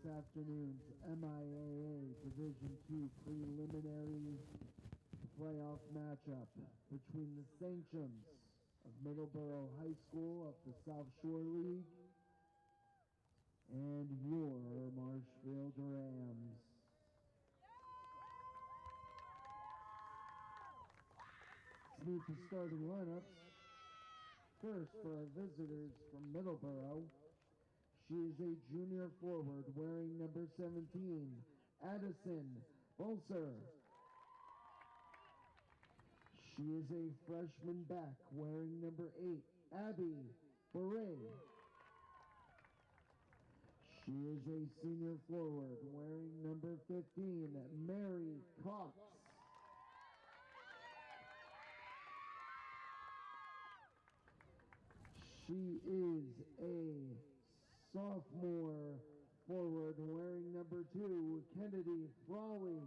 afternoon's MIAA Division II preliminary playoff matchup between the Sanctions of Middleborough High School of the South Shore League and your Marshfield Rams. Let's meet the starting lineups. First, for our visitors from Middleborough, she is a junior forward wearing number 17, Addison Bolser. She is a freshman back wearing number 8, Abby Beret. She is a senior forward wearing number 15, Mary Cox. She is a sophomore forward wearing number 2, Kennedy Frawley.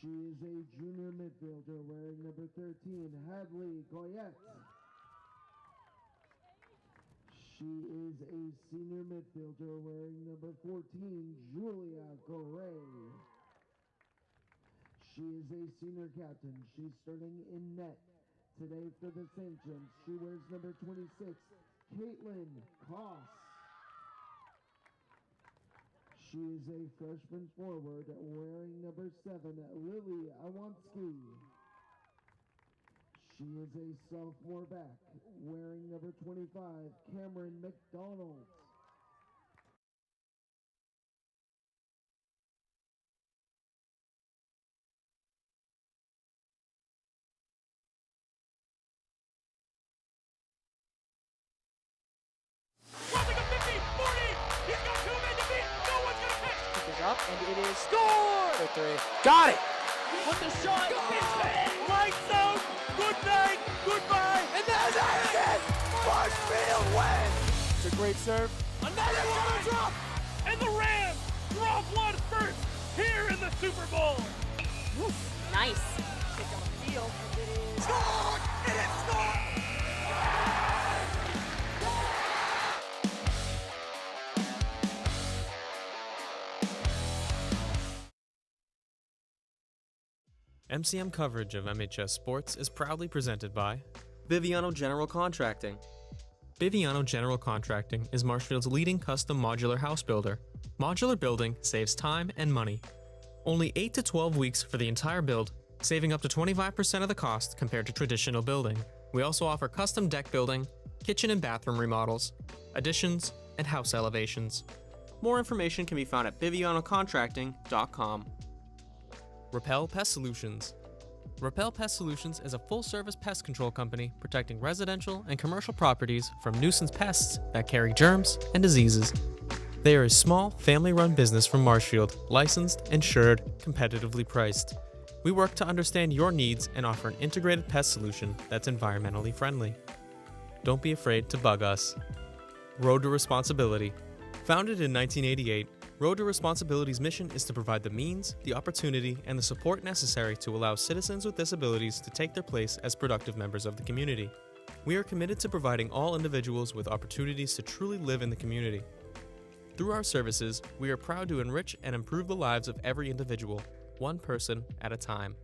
She is a junior midfielder wearing number 13, Hadley Goyette. She is a senior midfielder wearing number 14, Julia Goray. She is a senior captain. She's starting in net today for the Sanctions. She wears number 26, Caitlin Koss. She is a freshman forward wearing number 7, Lily Awansky. She is a sophomore back wearing number 25, Cameron McDonald. Up, and it is score! For 3. Got it! With the shot, lights out, good night, goodbye, And there's it! Marshfield wins! It's a great serve. Another one drop, and the Rams drop one first here in the Super Bowl. Nice. Kick on the field, and it is Scored! It is scored! MCM coverage of MHS Sports is proudly presented by Biviano General Contracting. Biviano General Contracting is Marshfield's leading custom modular house builder. Modular building saves time and money. Only 8 to 12 weeks for the entire build, saving up to 25% of the cost compared to traditional building. We also offer custom deck building, kitchen and bathroom remodels, additions, and house elevations. More information can be found at bivianocontracting.com. Repel Pest Solutions. Repel Pest Solutions is a full-service pest control company protecting residential and commercial properties from nuisance pests that carry germs and diseases. They are a small, family-run business from Marshfield, licensed, insured, competitively priced. We work to understand your needs and offer an integrated pest solution that's environmentally friendly. Don't be afraid to bug us. Road to Responsibility. Founded in 1988, Road to Responsibility's mission is to provide the means, the opportunity, and the support necessary to allow citizens with disabilities to take their place as productive members of the community. We are committed to providing all individuals with opportunities to truly live in the community. Through our services, we are proud to enrich and improve the lives of every individual, one person at a time.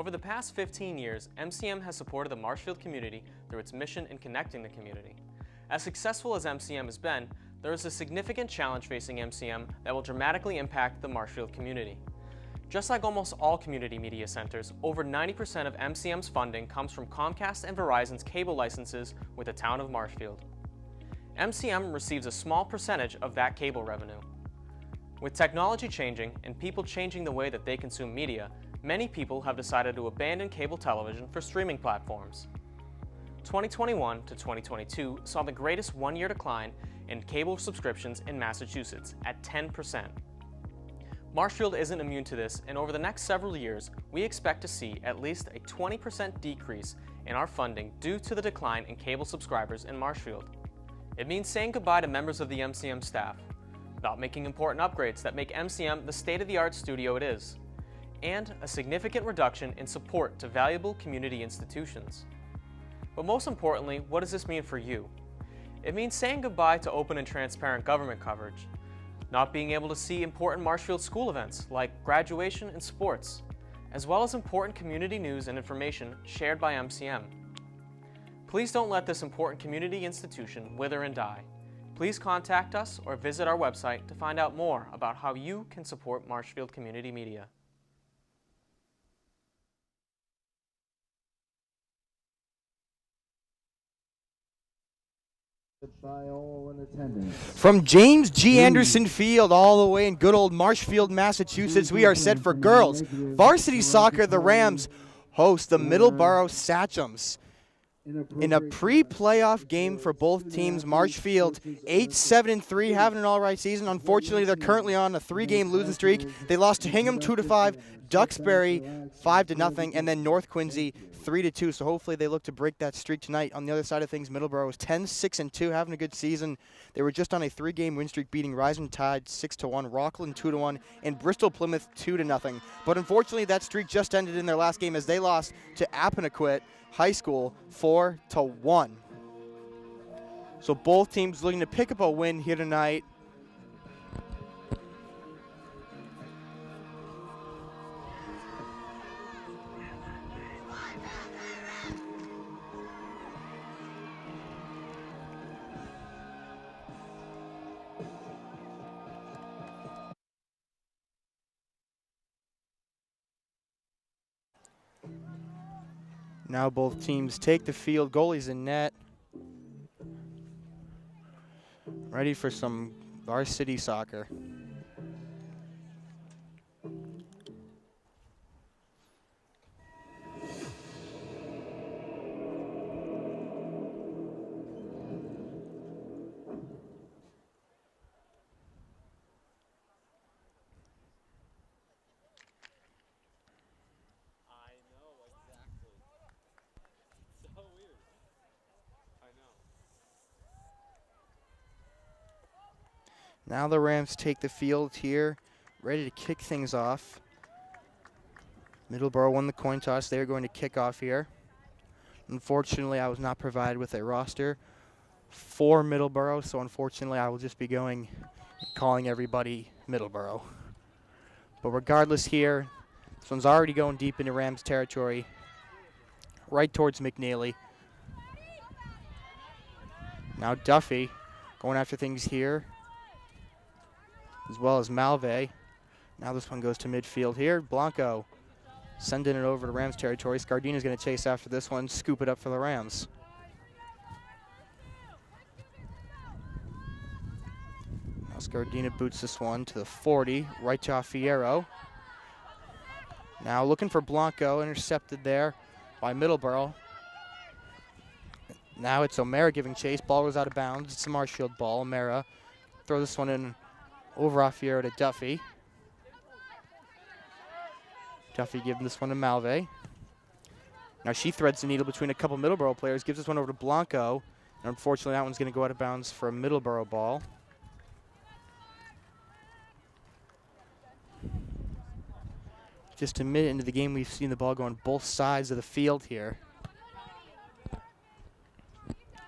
Over the past 15 years, MCM has supported the Marshfield community through its mission in connecting the community. As successful as MCM has been, there is a significant challenge facing MCM that will dramatically impact the Marshfield community. Just like almost all community media centers, over 90% of MCM's funding comes from Comcast and Verizon's cable licenses with the town of Marshfield. MCM receives a small percentage of that cable revenue. With technology changing and people changing the way that they consume media, many people have decided to abandon cable television for streaming platforms. 2021 to 2022 saw the greatest one-year decline in cable subscriptions in Massachusetts at 10%. Marshfield isn't immune to this, and over the next several years, we expect to see at least a 20% decrease in our funding due to the decline in cable subscribers in Marshfield. It means saying goodbye to members of the MCM staff, not making important upgrades that make MCM the state-of-the-art studio it is, and a significant reduction in support to valuable community institutions. But most importantly, what does this mean for you? It means saying goodbye to open and transparent government coverage, not being able to see important Marshfield school events like graduation and sports, as well as important community news and information shared by MCM. Please don't let this important community institution wither and die. Please contact us or visit our website to find out more about how you can support Marshfield Community Media. By all in attendance. From James G. Anderson Field all the way in good old Marshfield, Massachusetts, we are set for girls varsity soccer. The Rams host the Middleborough Sachems in a pre-playoff game for both teams. Marshfield 8-7-3, having an all-right season. Unfortunately, they're currently on a 3-game losing streak. They lost to Hingham 2-5, Duxbury 5-0, and then North Quincy 3-2. So hopefully they look to break that streak tonight. On the other side of things, Middleborough is 10-6-2, having a good season. They were just on a 3-game win streak, beating Rising Tide 6-1, Rockland 2-1, and Bristol Plymouth 2-0. But unfortunately, that streak just ended in their last game as they lost to Apponequet High School 4-1. So both teams looking to pick up a win here tonight. Now both teams take the field. Goalies in net. Ready for some varsity soccer. Now the Rams take the field here, ready to kick things off. Middleborough won the coin toss. They are going to kick off here. Unfortunately, I was not provided with a roster for Middleborough, so unfortunately I will just be calling everybody Middleborough. But regardless here, this one's already going deep into Rams territory, right towards McNeely. Now Duffy going after things here, as well as Malve. Now this one goes to midfield here. Blanco sending it over to Rams territory. Scardina's going to chase after this one, scoop it up for the Rams. Now Scardina boots this one to the 40, right to Fierro. Now looking for Blanco, intercepted there by Middleborough. Now it's O'Mara giving chase. Ball goes out of bounds. It's a Marshfield ball. O'Mara throws this one in over off Fierro to Duffy. Duffy giving this one to Malve. Now she threads the needle between a couple Middleborough players, gives this one over to Blanco. And unfortunately, that one's going to go out of bounds for a Middleborough ball. Just a minute into the game, we've seen the ball go on both sides of the field here.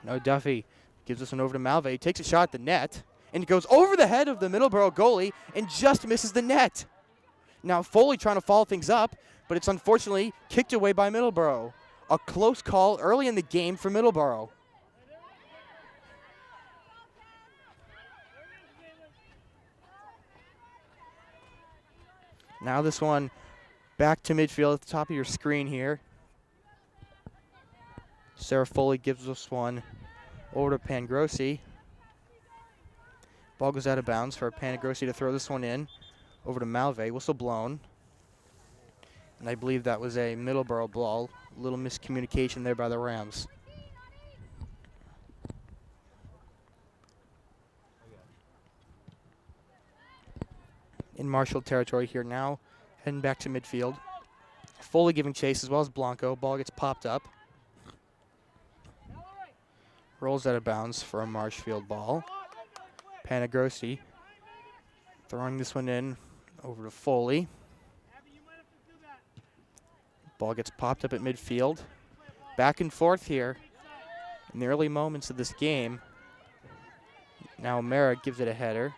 Now Duffy gives this one over to Malve. Takes a shot at the net, and it goes over the head of the Middleborough goalie and just misses the net. Now Foley trying to follow things up, but it's unfortunately kicked away by Middleborough. A close call early in the game for Middleborough. Now this one back to midfield at the top of your screen here. Sarah Foley gives this one over to Pangrossi. Ball goes out of bounds for Panagrossi to throw this one in. Over to Malve, whistle blown. And I believe that was a Middleborough ball. A little miscommunication there by the Rams. In Marshall territory here now, heading back to midfield. Foley giving chase as well as Blanco. Ball gets popped up. Rolls out of bounds for a Marshfield ball. Panagrossi throwing this one in over to Foley. Ball gets popped up at midfield. Back and forth here in the early moments of this game. Now O'Mara gives it a header.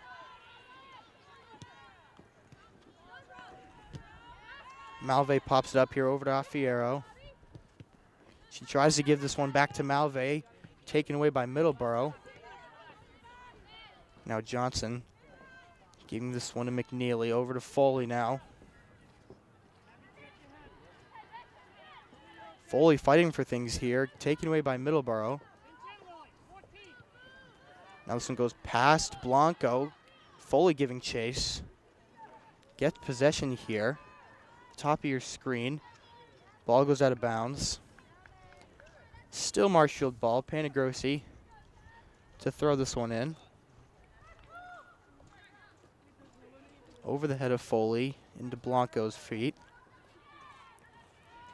Malve pops it up here over to Affiero. She tries to give this one back to Malve, taken away by Middleborough. Now Johnson giving this one to McNeely, over to Foley now. Foley fighting for things here, taken away by Middleborough. Now this one goes past Blanco. Foley giving chase. Gets possession here. Top of your screen. Ball goes out of bounds. Still Marshfield ball. Panagrossi to throw this one in. Over the head of Foley into Blanco's feet.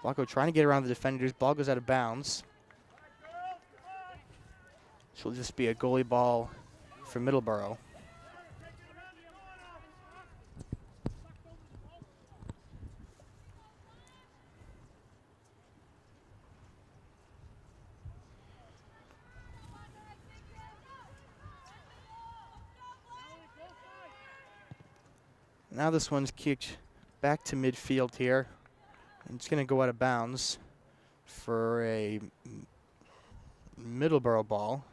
Blanco trying to get around the defenders. Ball goes out of bounds. She'll just be a goalie ball for Middleborough. Now this one's kicked back to midfield here. And it's going to go out of bounds for a Middleborough ball.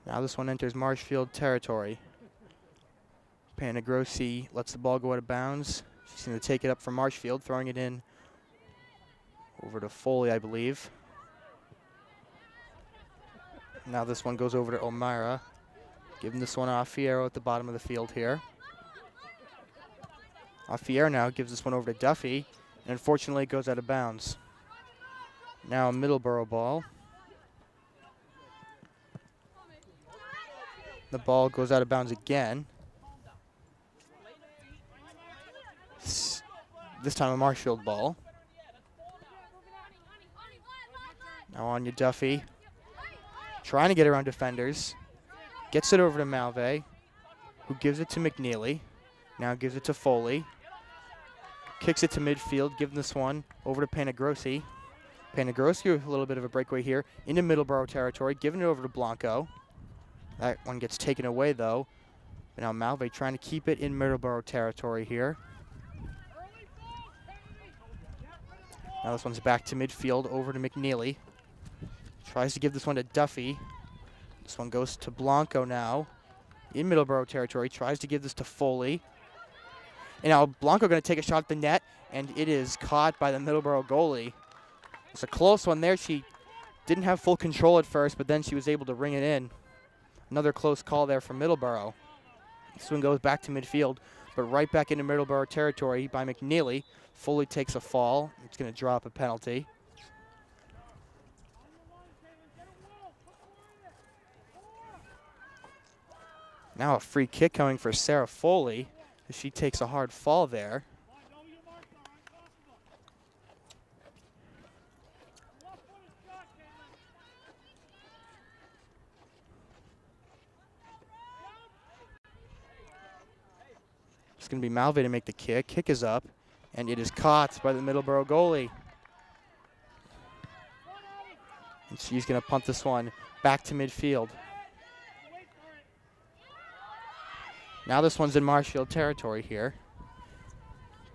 Now this one enters Marshfield territory. Panagrossi lets the ball go out of bounds. She's going to take it up from Marshfield, throwing it in over to Foley, I believe. Now this one goes over to O'Mara. Giving this one off Fierro at the bottom of the field here. Fierro now gives this one over to Duffy, and unfortunately it goes out of bounds. Now a Middleborough ball. The ball goes out of bounds again. This time a Marshfield ball. Now on you, Duffy. Trying to get around defenders. Gets it over to Malve, who gives it to McNeely. Now gives it to Foley. Kicks it to midfield, giving this one over to Panagrossi. Panagrossi with a little bit of a breakaway here into Middleborough territory, giving it over to Blanco. That one gets taken away though. But now Malve trying to keep it in Middleborough territory here. Now this one's back to midfield, over to McNeely. Tries to give this one to Duffy. This one goes to Blanco now in Middleborough territory. Tries to give this to Foley. And now Blanco going to take a shot at the net, and it is caught by the Middleborough goalie. It's a close one there. She didn't have full control at first, but then she was able to ring it in. Another close call there from Middleborough. This one goes back to midfield, but right back into Middleborough territory by McNeely. Foley takes a fall. It's going to drop a penalty. Now a free kick coming for Sarah Foley as she takes a hard fall there. It's going to be Malve to make the kick. Kick is up, and it is caught by the Middleborough goalie. And she's going to punt this one back to midfield. Now this one's in Marshfield territory here.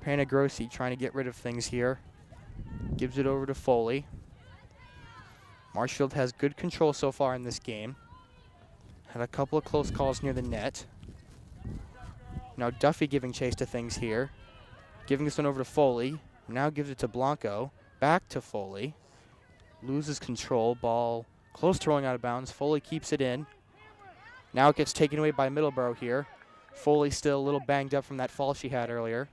Panagrossi trying to get rid of things here. Gives it over to Foley. Marshfield has good control so far in this game. Had a couple of close calls near the net. Now Duffy giving chase to things here. Giving this one over to Foley. Now gives it to Blanco. Back to Foley. Loses control. Ball Close to rolling out of bounds. Foley keeps it in. Now it gets taken away by Middleborough here. Foley still a little banged up from that fall she had earlier.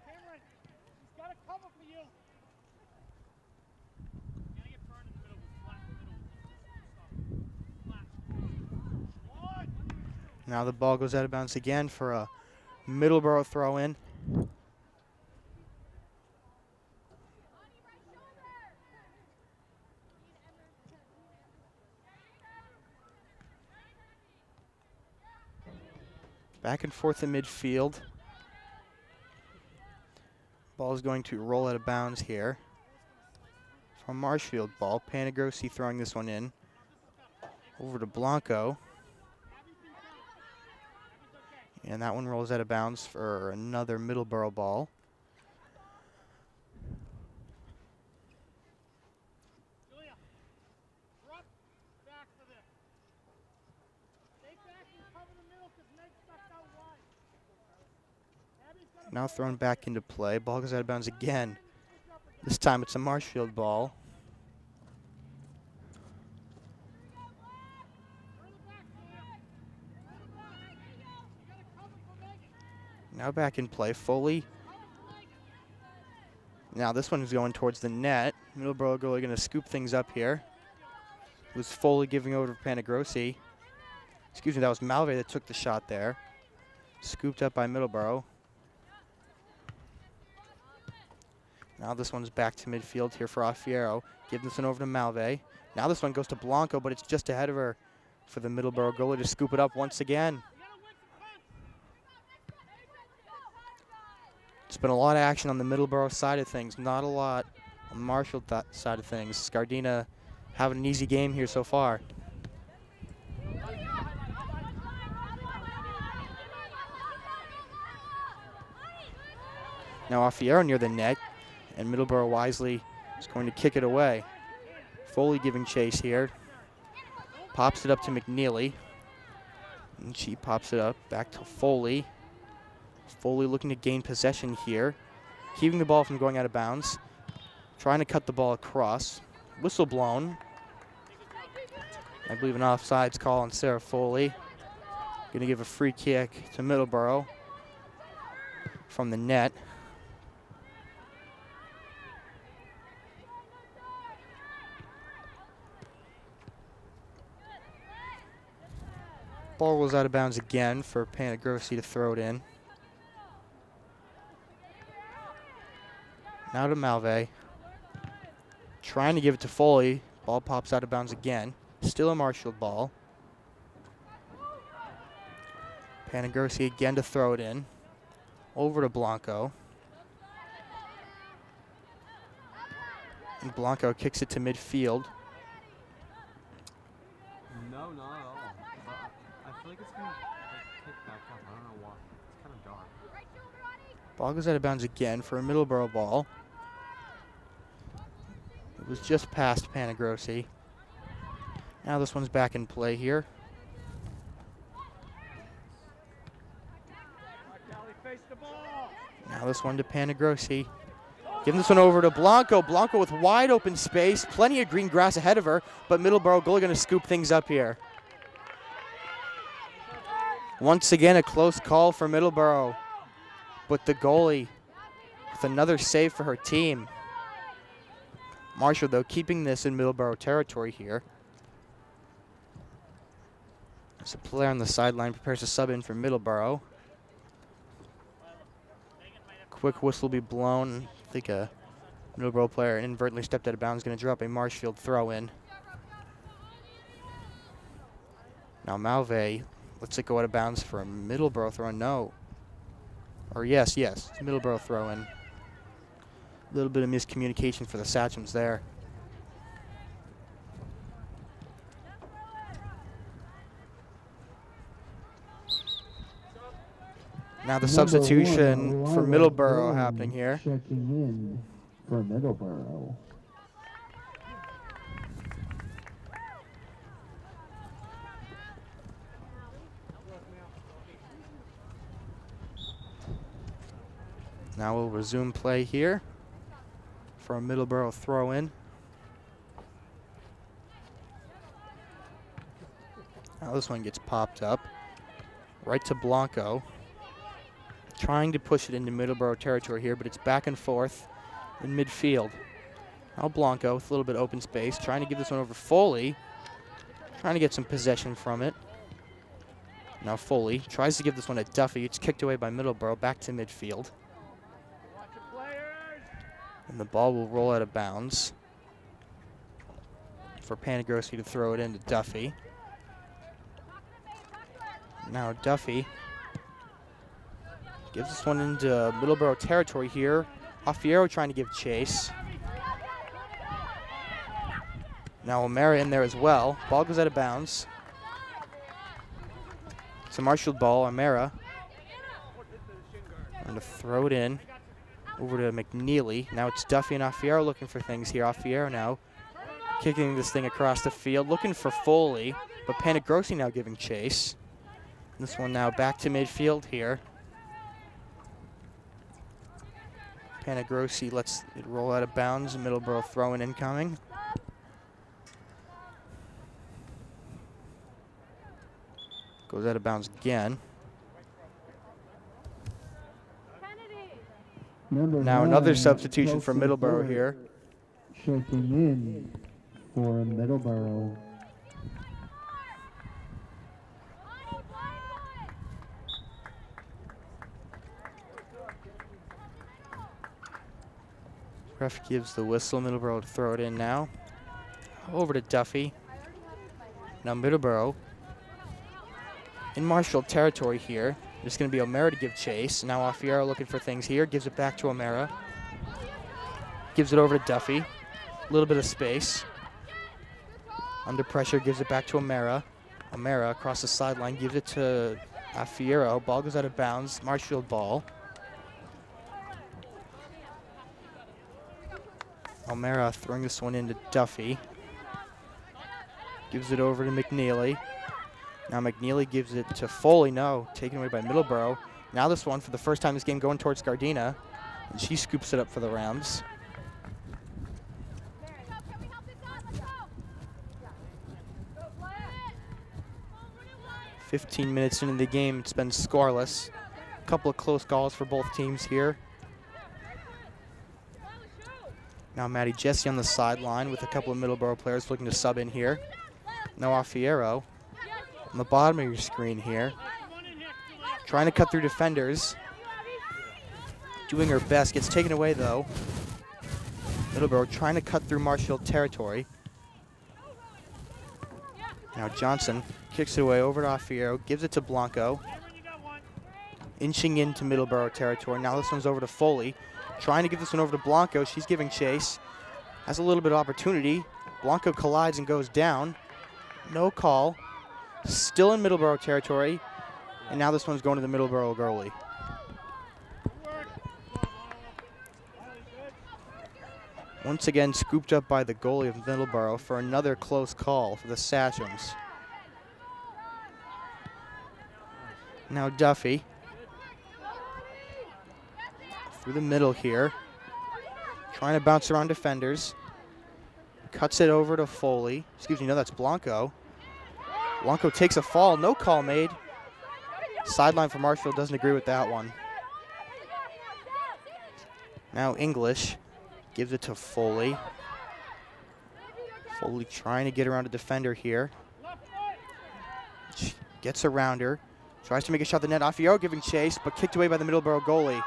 Now the ball goes out of bounds again for a Middleborough throw in. Back and forth in midfield. Ball is going to roll out of bounds here. From Marshfield ball. Panagrossi throwing this one in. Over to Blanco. And that one rolls out of bounds for another Middleborough ball. Now thrown back into play. Ball goes out of bounds again. This time it's a Marshfield ball. Now back in play. Foley. Now this one is going towards the net. Middleborough goalie going to scoop things up here. It was Foley giving over to Panagrossi. Excuse me, that was Malve that took the shot there. Scooped up by Middleborough. Now this one's back to midfield here for Alfiero. Give this one over to Malve. Now this one goes to Blanco, but it's just ahead of her for the Middleborough goalie to scoop it up once again. It's been a lot of action on the Middleborough side of things, not a lot on the Marshall side of things. Scardina having an easy game here so far. Now Alfiero near the net, and Middleborough wisely is going to kick it away. Foley giving chase here. Pops it up to McNeely. And she pops it up back to Foley. Foley looking to gain possession here. Keeping the ball from going out of bounds. Trying to cut the ball across. Whistle blown. I believe an offsides call on Sarah Foley. Going to give a free kick to Middleborough from the net. Ball was out of bounds again for Panagrossi to throw it in. Now to Malve. Trying to give it to Foley. Ball pops out of bounds again. Still a Marshall ball. Panagrossi again to throw it in. Over to Blanco. And Blanco kicks it to midfield. No, not at all. I feel like it's going to kick back up. I don't know why. It's kind of dark. Ball goes out of bounds again for a Middleborough ball. It was just past Panagrossi. Now this one's back in play here. Now this one to Panagrossi. Giving this one over to Blanco. Blanco with wide open space. Plenty of green grass ahead of her, but Middleborough goalie going to scoop things up here. Once again, a close call for Middleborough, but the goalie with another save for her team. Marshall, though, keeping this in Middleborough territory here. As a player on the sideline prepares to sub in for Middleborough. Quick whistle be blown. I think a Middleborough player inadvertently stepped out of bounds, going to drop a Marshfield throw in. Now Malve lets it go out of bounds for a Middleborough throw in. No. Or yes, Middleborough throw in. A little bit of miscommunication for the Sachems there. Now the substitution for Middleborough happening here. Checking in for Middleborough. Now we'll resume play here for a Middleborough throw in. Now this one gets popped up. Right to Blanco. Trying to push it into Middleborough territory here, but it's back and forth in midfield. Now Blanco with a little bit of open space, trying to give this one over Foley. Trying to get some possession from it. Now Foley tries to give this one to Duffy. It's kicked away by Middleborough, back to midfield. And the ball will roll out of bounds for Panagrossi to throw it into Duffy. Now Duffy gives this one into Middleborough territory here. Alfiero trying to give chase. Now O'Mara in there as well. Ball goes out of bounds. It's a marshaled ball. O'Mara going to throw it in over to McNeely. Now it's Duffy and Alfiero looking for things here. Alfiero now kicking this thing across the field, looking for Foley, but Panagrossi now giving chase. This one now back to midfield here. Panagrossi lets it roll out of bounds. Middleborough throwing incoming. Goes out of bounds again. Now another substitution for Middleborough here. Checking in for Middleborough. Ref gives the whistle. Middleborough to throw it in now. Over to Duffy. Now Middleborough in Marshall territory here. There's going to be O'Mara to give chase. Now Alfiero looking for things here. Gives it back to O'Mara. Gives it over to Duffy. A little bit of space. Under pressure, gives it back to O'Mara. O'Mara across the sideline gives it to Alfiero. Ball goes out of bounds. Marshfield ball. O'Mara throwing this one into Duffy. Gives it over to McNeely. Now McNeely gives it to Foley. No, taken away by Middleborough. Now this one for the first time this game going towards Gardena. And she scoops it up for the Rams. "15 minutes into the game, it's been scoreless. A couple of close calls for both teams here. Now Maddie Jesse on the sideline with a couple of Middleborough players looking to sub in here. Now Alfiero on the bottom of your screen here. Trying to cut through defenders. Doing her best. Gets taken away though. Middleborough trying to cut through Marshfield territory. Now Johnson kicks it away over to Alfiero. Gives it to Blanco. Inching into Middleborough territory. Now this one's over to Foley. Trying to give this one over to Blanco. She's giving chase. Has a little bit of opportunity. Blanco collides and goes down. No call. Still in Middleborough territory. And now this one's going to the Middleborough goalie. Once again scooped up by the goalie of Middleborough for another close call for the Sachems. Now Duffy. Through the middle here. Trying to bounce around defenders. Cuts it over to Foley. Excuse me, no, that's Blanco. Blanco takes a fall. No call made. Sideline for Marshfield doesn't agree with that one. Now English gives it to Foley. Foley trying to get around a defender here. Gets around her. Tries to make a shot at the net. Alfiero giving chase, but kicked away by the Middleborough goalie.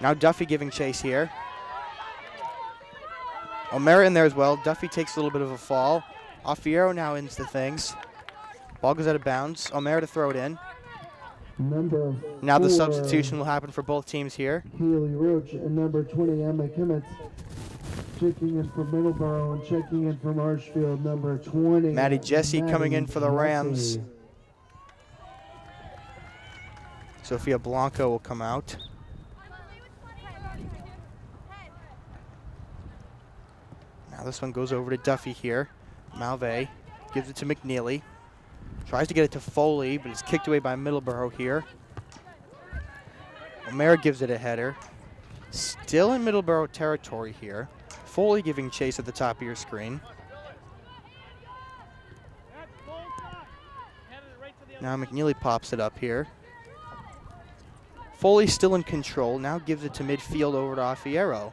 Now Duffy giving chase here. O'Mara in there as well. Duffy takes a little bit of a fall. Alfiero now into things. Ball goes out of bounds. O'Mara to throw it in. Now the substitution will happen for both teams here. Healy Roach and number 20, Emma Kimmett. Checking in for Middleborough and checking in for Marshfield, number 20. Maddie Jesse coming in for the Rams. Sophia Blanco will come out. Now this one goes over to Duffy here. Malve gives it to McNeely. Tries to get it to Foley, but it's kicked away by Middleborough here. O'Mara gives it a header. Still in Middleborough territory here. Foley giving chase at the top of your screen. Now McNeely pops it up here. Foley still in control. Now gives it to midfield over to Affiero.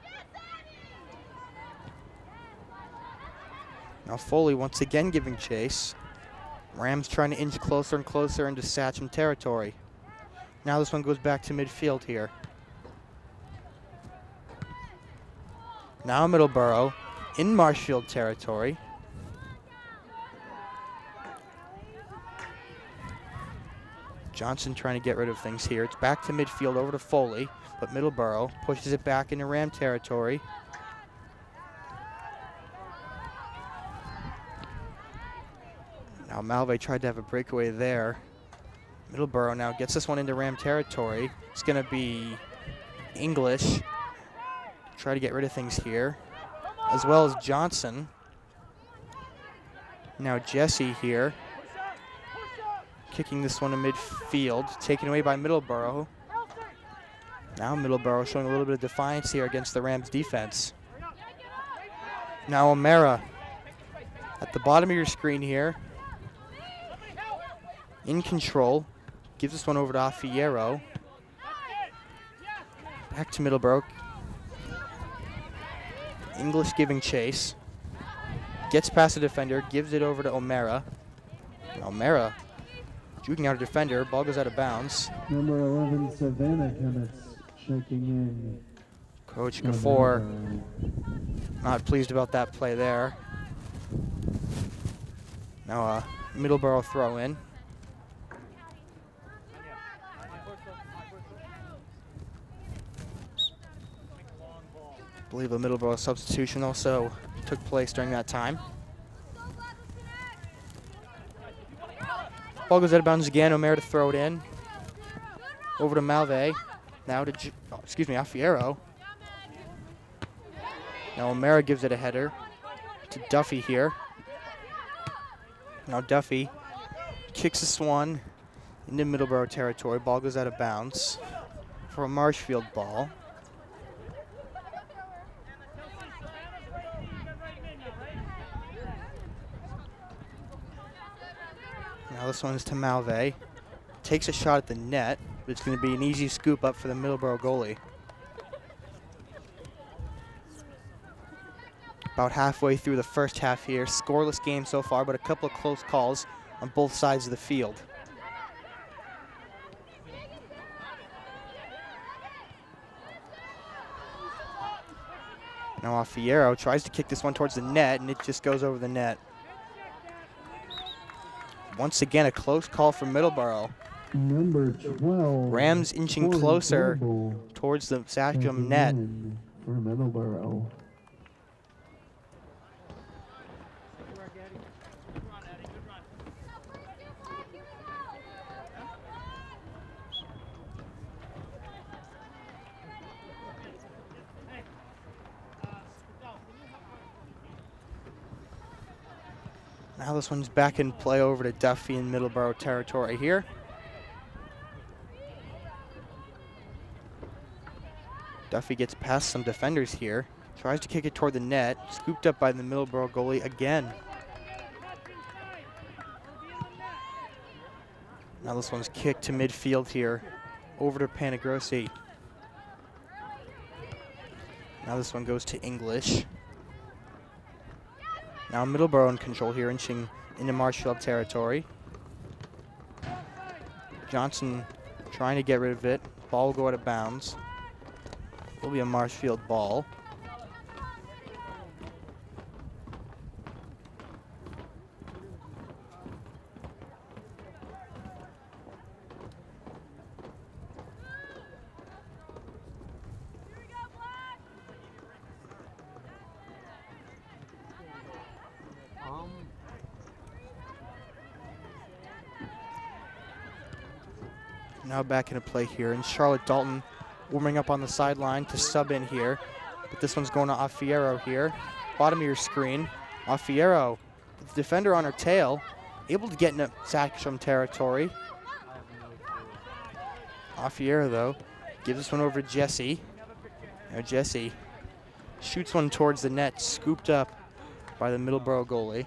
Now Foley once again giving chase. Rams trying to inch closer and closer into Sachem territory. Now this one goes back to midfield here. Now Middleborough in Marshfield territory. Johnson trying to get rid of things here. It's back to midfield over to Foley, but Middleborough pushes it back into Ram territory. Now Malve tried to have a breakaway there. Middleborough now gets this one into Ram territory. It's going to be English. Try to get rid of things here, as well as Johnson. Now Jesse here. Kicking this one to midfield, taken away by Middleborough. Now Middleborough showing a little bit of defiance here against the Rams defense. Now O'Mara at the bottom of your screen here. In control, gives this one over to Affiero. Back to Middleborough. English giving chase. Gets past the defender, gives it over to O'Mara. O'Mara juking out a defender, ball goes out of bounds. Number 11, Savannah Chemist checking in. Coach Gafor not pleased about that play there. Now a Middleborough throw in. I believe a Middleborough substitution also took place during that time. Ball goes out of bounds again. O'Mara to throw it in. Over to Malve. Now to, Affiero. Now O'Mara gives it a header to Duffy here. Now Duffy kicks this one into Middleborough territory. Ball goes out of bounds for a Marshfield ball. Now this one's to Malve. Takes a shot at the net, but it's going to be an easy scoop up for the Middleborough goalie. About halfway through the first half here. Scoreless game so far, but a couple of close calls on both sides of the field. Now Affiero tries to kick this one towards the net, and it just goes over the net. Once again, a close call for Middleborough. Number 12. Rams inching closer towards the Sachem net. For Middleborough. Now this one's back in play over to Duffy in Middleborough territory here. Duffy gets past some defenders here. Tries to kick it toward the net. Scooped up by the Middleborough goalie again. Now this one's kicked to midfield here. Over to Panagrossi. Now this one goes to English. Now Middleborough in control here, inching into Marshfield territory. Johnson trying to get rid of it. Ball will go out of bounds. Will be a Marshfield ball. Now back into play here, and Charlotte Dalton warming up on the sideline to sub in here. But this one's going to Affiero here. Bottom of your screen. Affiero, with the defender on her tail, able to get into Sachem territory. Affiero, though, gives this one over to Jesse. Now Jesse shoots one towards the net, scooped up by the Middleborough goalie.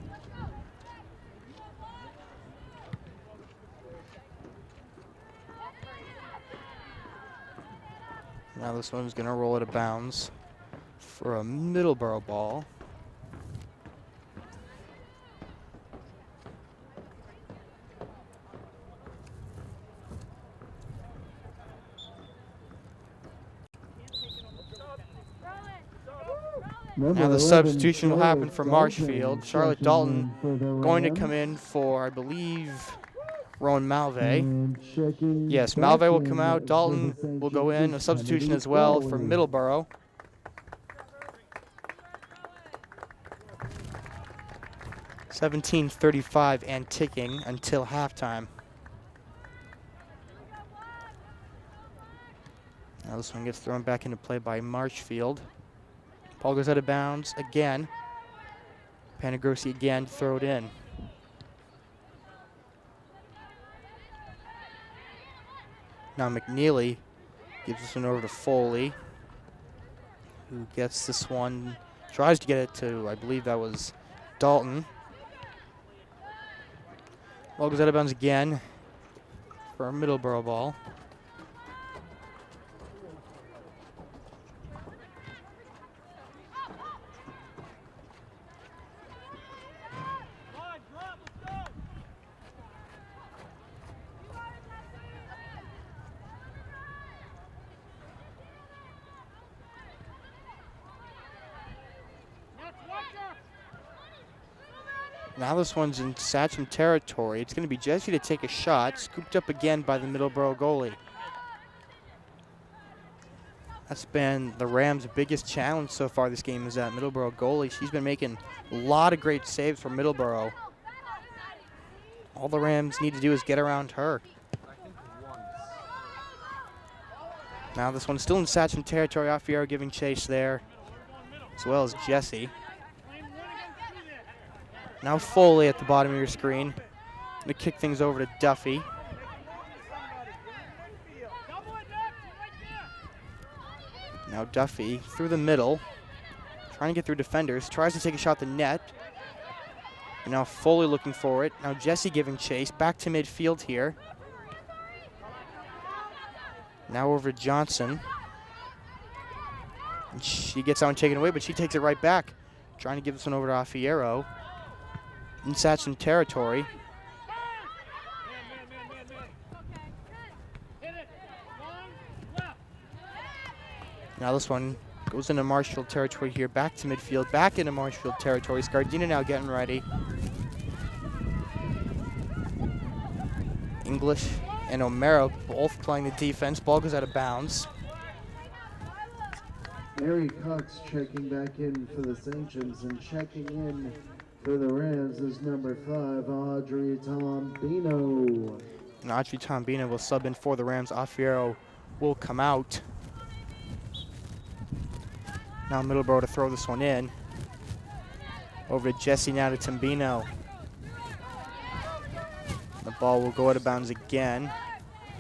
Now this one's going to roll out of bounds for a Middleborough ball. Now the substitution will happen for Marshfield. Charlotte Dalton going to come in for, I believe, Rowan Malve. Yes, Malve will come out. Dalton will go in. A substitution as well for Middleborough. .17:35 and ticking until halftime. Now this one gets thrown back into play by Marshfield. Ball goes out of bounds again. Panagrossi again, throw it in. Now McNeely gives this one over to Foley, who gets this one, tries to get it to, I believe that was Dalton. Ball goes out of bounds again for a Middleborough ball. Now this one's in Satcham territory. It's going to be Jesse to take a shot, scooped up again by the Middleborough goalie. That's been the Rams' biggest challenge so far this game, is that Middleborough goalie. She's been making a lot of great saves for Middleborough. All the Rams need to do is get around her. Now this one's still in Satcham territory. Affiero giving chase there, as well as Jesse. Now Foley at the bottom of your screen. Gonna kick things over to Duffy. Now Duffy through the middle, trying to get through defenders, tries to take a shot at the net. And now Foley looking for it. Now Jesse giving chase, back to midfield here. Now over to Johnson. And she gets out and taken away, but she takes it right back. Trying to give this one over to Affiero. In Satcham territory. Now this one goes into Marshfield territory here, back to midfield, back into Marshfield territory. Scardina now getting ready. English and O'Mara both playing the defense. Ball goes out of bounds. Mary Cox checking back in for the Sanctions, and checking in for the Rams is number 5, Audrey Tombino. And Audrey Tombino will sub in for the Rams. Affiero will come out. Now Middleborough to throw this one in. Over to Jesse, now to Tombino. The ball will go out of bounds again.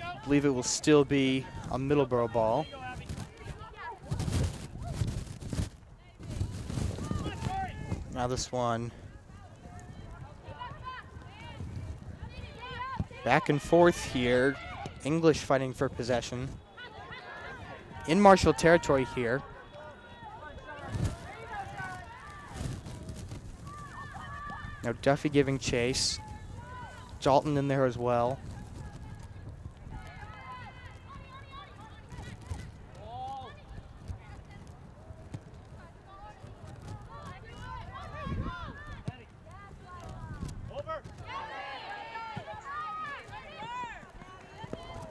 I believe it will still be a Middleborough ball. Now this one back and forth here. English fighting for possession. In Marshall territory here. Now Duffy giving chase. Dalton in there as well.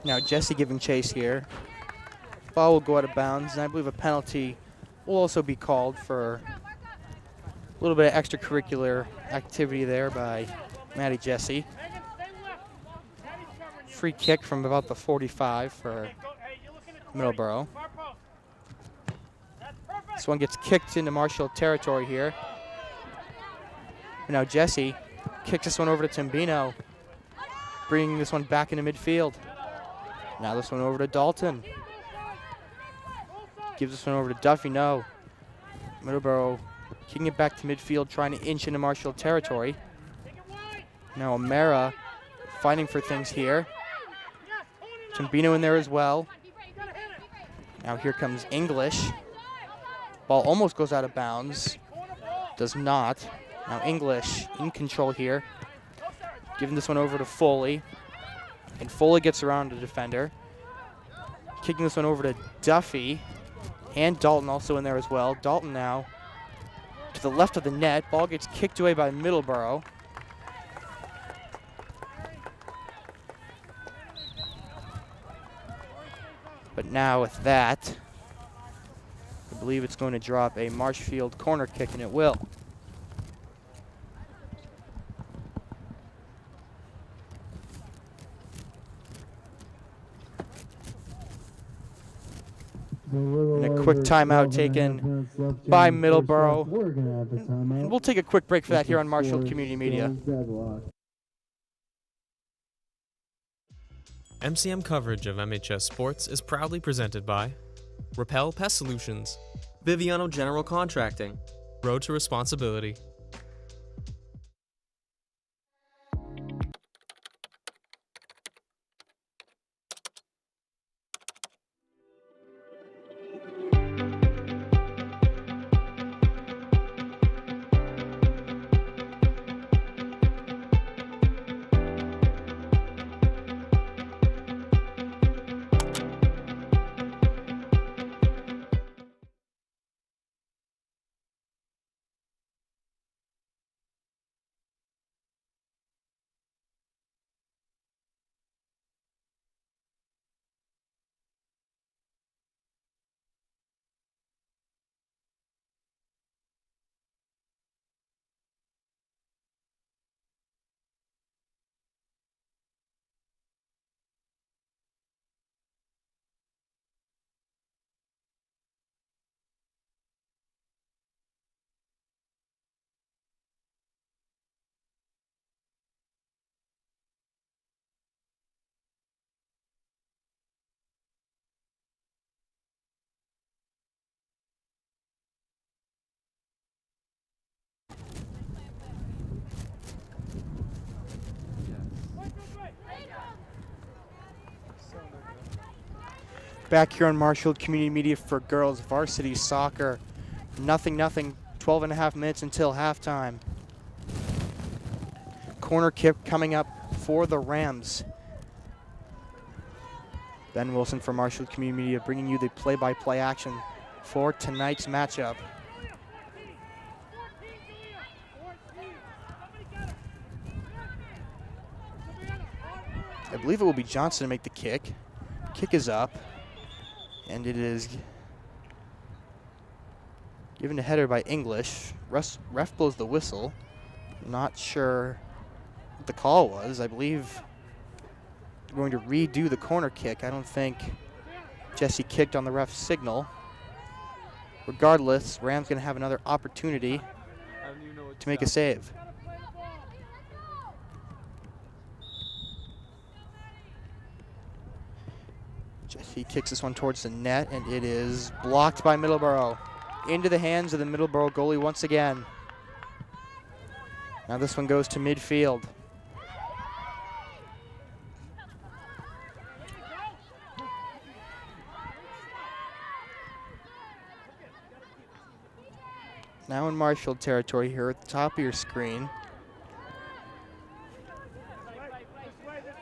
Now Jesse giving chase here. Ball will go out of bounds, and I believe a penalty will also be called for a little bit of extracurricular activity there by Maddie Jesse. Free kick from about the 45 for Middleborough. This one gets kicked into Marshall territory here. And now Jesse kicks this one over to Tombino, bringing this one back into midfield. Now this one over to Dalton. Gives this one over to Duffy, no. Middleborough kicking it back to midfield, trying to inch into Marshall territory. Now O'Mara fighting for things here. Tombino in there as well. Now here comes English. Ball almost goes out of bounds. Does not. Now English in control here. Giving this one over to Foley. And Foley gets around the defender. Kicking this one over to Duffy. And Dalton also in there as well. Dalton now to the left of the net. Ball gets kicked away by Middleborough. But now with that, I believe it's going to drop a Marshfield corner kick, and it will. And a quick timeout taken by Middleborough. And we'll take a quick break for that here on Marshfield Community Media. MCM coverage of MHS Sports is proudly presented by Repel Pest Solutions, Biviano General Contracting, Road to Responsibility. Back here on Marshfield Community Media for girls varsity soccer. 0-0, 12 and a half minutes until halftime. Corner kick coming up for the Rams. Ben Wilson from Marshfield Community Media bringing you the play-by-play action for tonight's matchup. I believe it will be Johnson to make the kick. Kick is up. And it is given a header by English. Ref blows the whistle. Not sure what the call was. I believe they're going to redo the corner kick. I don't think Jesse kicked on the ref's signal. Regardless, Rams going to have another opportunity to make a save. He kicks this one towards the net, and it is blocked by Middleborough. Into the hands of the Middleborough goalie once again. Now this one goes to midfield. Now in Marshfield territory here at the top of your screen.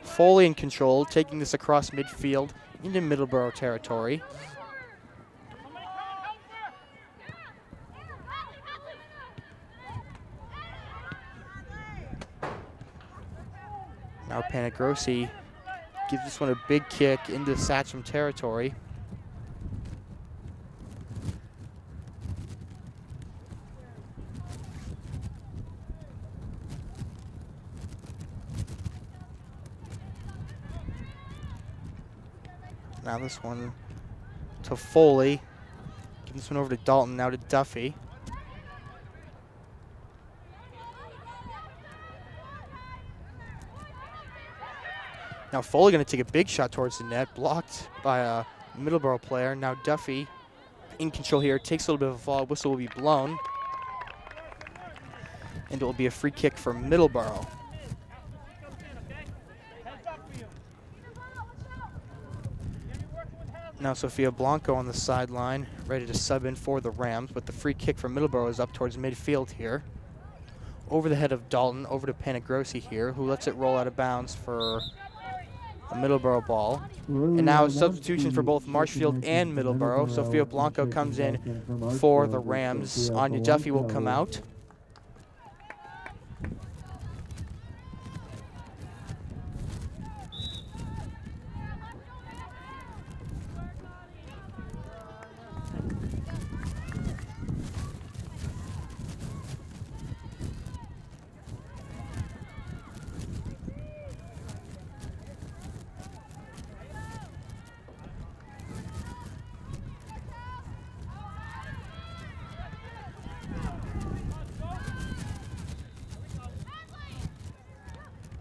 Foley in control, taking this across midfield into Middleborough territory. Now Panagrossi gives this one a big kick into Satcham territory. Now this one to Foley. Give this one over to Dalton, now to Duffy. Now Foley going to take a big shot towards the net, blocked by a Middleborough player. Now Duffy in control here, takes a little bit of a fall, whistle will be blown. And it will be a free kick for Middleborough. Now Sofia Blanco on the sideline, ready to sub in for the Rams, but the free kick from Middleborough is up towards midfield here. Over the head of Dalton, over to Panagrossi here, who lets it roll out of bounds for a Middleborough ball. And now a substitution for both Marshfield and Middleborough. Sofia Blanco comes in for the Rams. Anya Duffy will come out.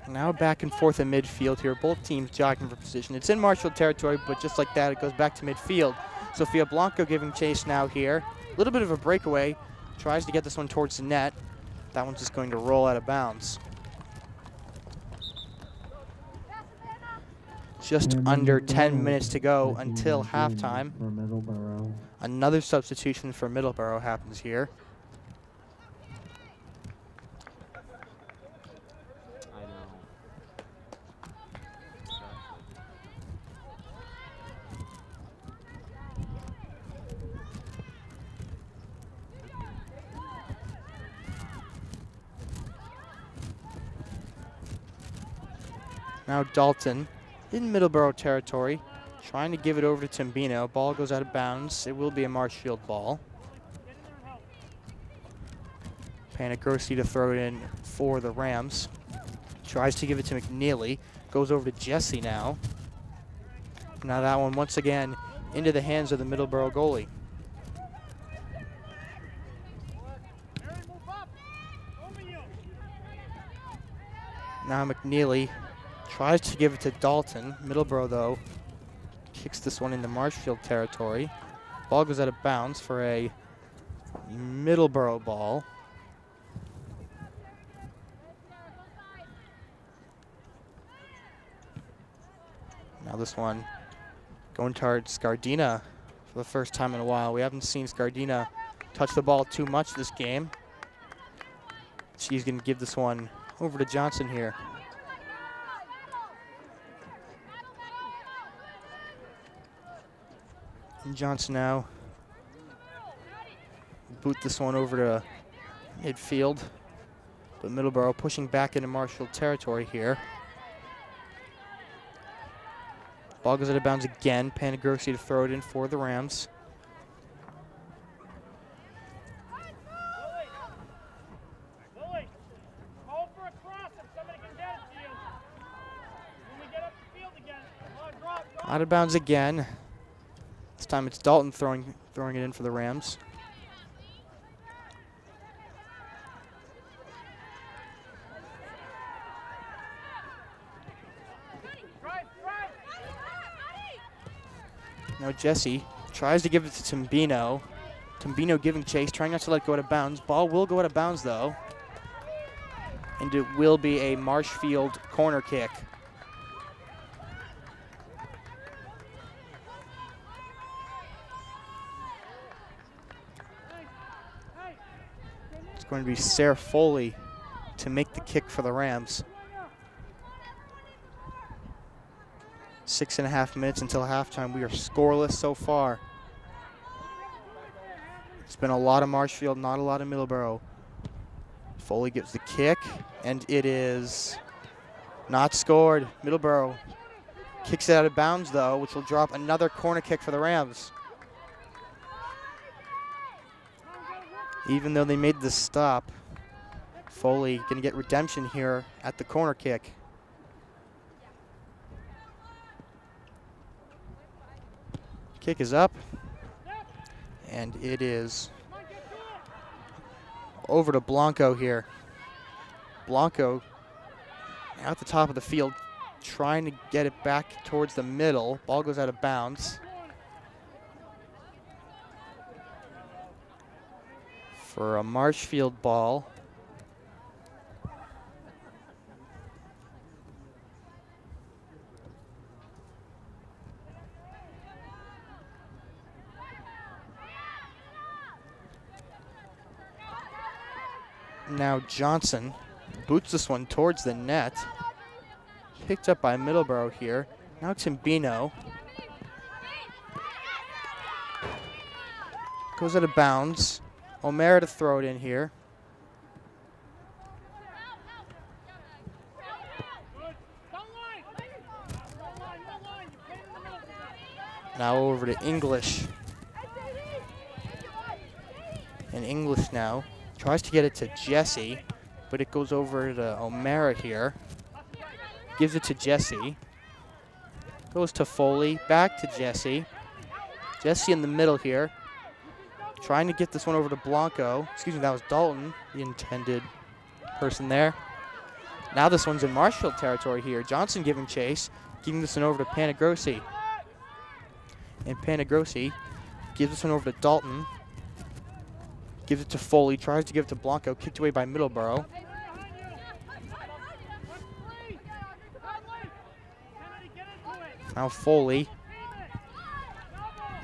Now back and forth in midfield here. Both teams jockeying for position. It's in Marshfield territory, but just like that, it goes back to midfield. Sofia Blanco giving chase now here. A little bit of a breakaway. Tries to get this one towards the net. That one's just going to roll out of bounds. Just under 10 minutes to go until halftime. Another substitution for Middleborough happens here. Now Dalton in Middleborough territory, trying to give it over to Timbino. Ball goes out of bounds. It will be a Marshfield ball. Panagrossi to throw it in for the Rams. Tries to give it to McNeely. Goes over to Jesse now. Now that one once again into the hands of the Middleborough goalie. Now McNeely tries to give it to Dalton. Middleborough, though, kicks this one into Marshfield territory. Ball goes out of bounds for a Middleborough ball. Now this one going towards Scardina for the first time in a while. We haven't seen Scardina touch the ball too much this game. She's going to give this one over to Johnson here. And Johnson now boot this one over to midfield. But Middleborough pushing back into Marshfield territory here. Ball goes out of bounds again. Panagrossi to throw it in for the Rams. Out of bounds again. This time it's Dalton throwing it in for the Rams. Now Jesse tries to give it to Timbino. Timbino giving chase, trying not to let it go out of bounds. Ball will go out of bounds though. And it will be a Marshfield corner kick. It's going to be Sarah Foley to make the kick for the Rams. 6.5 minutes until halftime. We are scoreless so far. It's been a lot of Marshfield, not a lot of Middleborough. Foley gives the kick, and it is not scored. Middleborough kicks it out of bounds, though, which will drop another corner kick for the Rams. Even though they made the stop, Foley going to get redemption here at the corner kick. Kick is up, and it is over to Blanco here. Blanco at the top of the field, trying to get it back towards the middle. Ball goes out of bounds. For a Marshfield ball. Now Johnson boots this one towards the net. Picked up by Middleborough here. Now Timbino. Goes out of bounds. O'Mara to throw it in here. Now over to English. And English now tries to get it to Jesse, but it goes over to O'Mara here. Gives it to Jesse. Goes to Foley, back to Jesse. Jesse in the middle here. Trying to get this one over to Blanco. Excuse me, that was Dalton, the intended person there. Now this one's in Marshfield territory here. Johnson giving chase, giving this one over to Panagrossi. And Panagrossi gives this one over to Dalton. Gives it to Foley, tries to give it to Blanco, kicked away by Middleborough. Now Foley.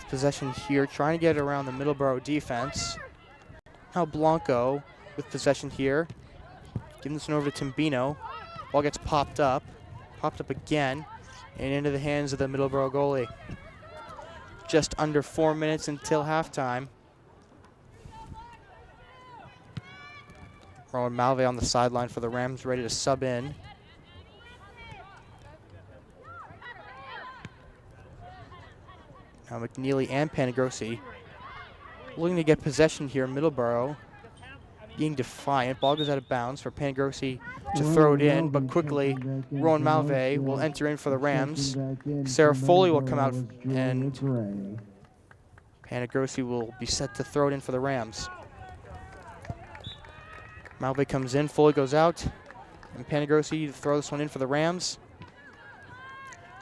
Possession here, trying to get it around the Middleborough defense. Now Blanco with possession here. Giving this one over to Timbino. Ball gets popped up again, and into the hands of the Middleborough goalie. Just under 4 minutes until halftime. Rowan Malve on the sideline for the Rams, ready to sub in. Now McNeely and Panagrossi looking to get possession here. Middleborough being defiant. Ball goes out of bounds for Panagrossi to throw it in, but quickly Rowan Malve will enter in for the Rams. Sarah Foley will come out, and Panagrossi will be set to throw it in for the Rams. Malve comes in, Foley goes out, and Panagrossi to throw this one in for the Rams.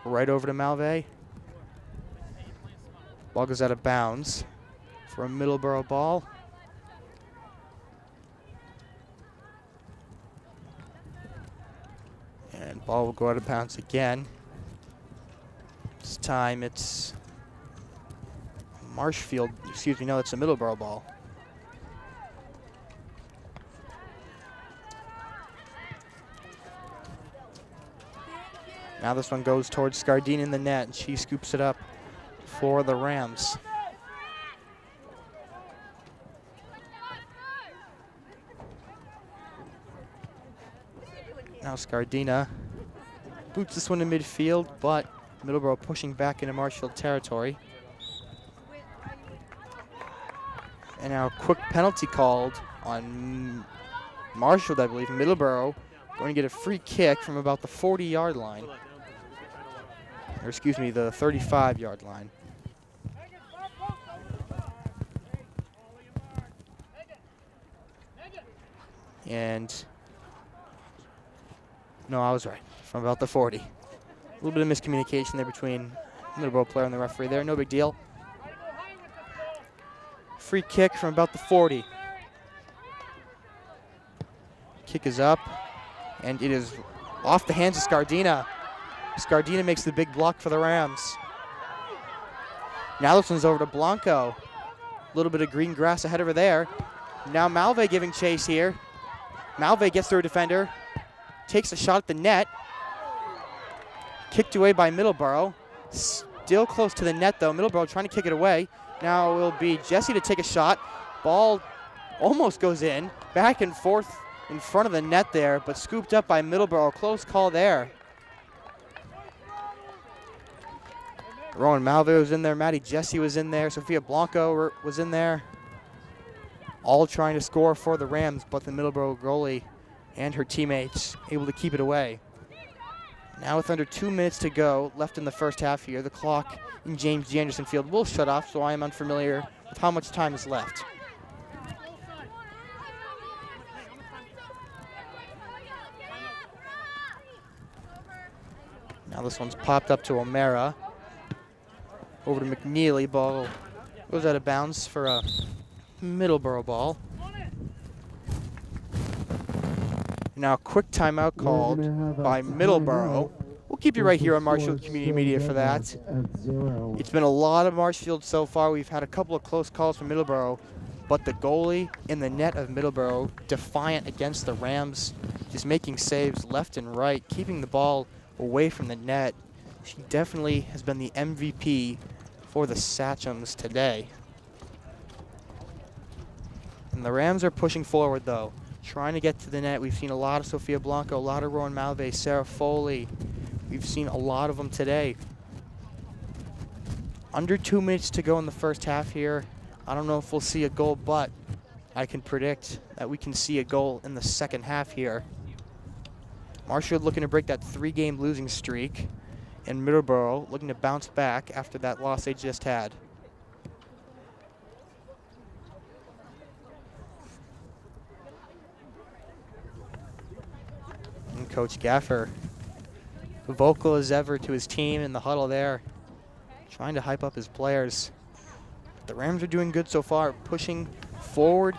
Right over to Malve. Ball goes out of bounds for a Middleborough ball. And ball will go out of bounds again. This time it's Marshfield, excuse me, no, it's a Middleborough ball. Now this one goes towards Scardini in the net, and she scoops it up for the Rams. Now Scardina boots this one to midfield, but Middleborough pushing back into Marshfield territory. And now a quick penalty called on Marshfield, I believe. Middleborough going to get a free kick from about the 40-yard line. Or excuse me, the 35-yard line. And no, I was right, from about the 40. A little bit of miscommunication there between Middleborough player and the referee there, no big deal. Free kick from about the 40. Kick is up, and it is off the hands of Scardina. Scardina makes the big block for the Rams. Now this one's over to Blanco. A little bit of green grass ahead of her there. Now Malve giving chase here. Malve gets through a defender, takes a shot at the net. Kicked away by Middleborough. Still close to the net though. Middleborough trying to kick it away. Now it will be Jesse to take a shot. Ball almost goes in. Back and forth in front of the net there, but scooped up by Middleborough. Close call there. Rowan Malve was in there. Maddie Jesse was in there. Sophia Blanco was in there. All trying to score for the Rams, but the Middleborough goalie and her teammates able to keep it away. Now with under 2 minutes to go left in the first half here, the clock in James G. Anderson Field will shut off, so I am unfamiliar with how much time is left. Now this one's popped up to O'Mara. Over to McNeely. Ball goes out of bounds for a Middleborough ball. Now, quick timeout called by Middleborough. We'll keep you right here on Marshfield Community Media for that. It's been a lot of Marshfield so far. We've had a couple of close calls from Middleborough, but the goalie in the net of Middleborough, defiant against the Rams, just making saves left and right, keeping the ball away from the net. She definitely has been the MVP for the Sachems today. And the Rams are pushing forward, though, trying to get to the net. We've seen a lot of Sofia Blanco, a lot of Rowan Malve, Sarah Foley. We've seen a lot of them today. Under 2 minutes to go in the first half here. I don't know if we'll see a goal, but I can predict that we can see a goal in the second half here. Marshfield looking to break that 3-game losing streak, and Middleborough looking to bounce back after that loss they just had. And Coach Gaffer, vocal as ever to his team in the huddle there, trying to hype up his players. The Rams are doing good so far, pushing forward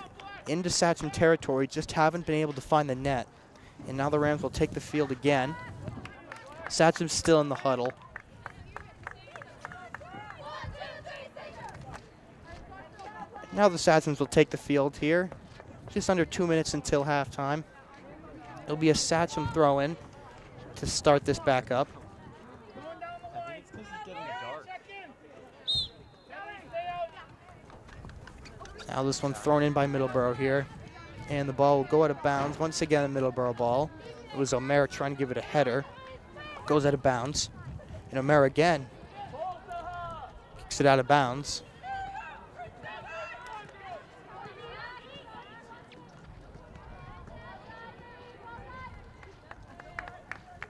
into Sachem territory, just haven't been able to find the net. And now the Rams will take the field again. Sachem's still in the huddle. Now the Sachems will take the field here. Just under 2 minutes until halftime. It'll be a Sachem throw-in to start this back up. I think it's because it's getting dark. Now this one thrown in by Middleborough here. And the ball will go out of bounds. Once again, a Middleborough ball. It was O'Mara trying to give it a header. Goes out of bounds. And O'Mara again kicks it out of bounds.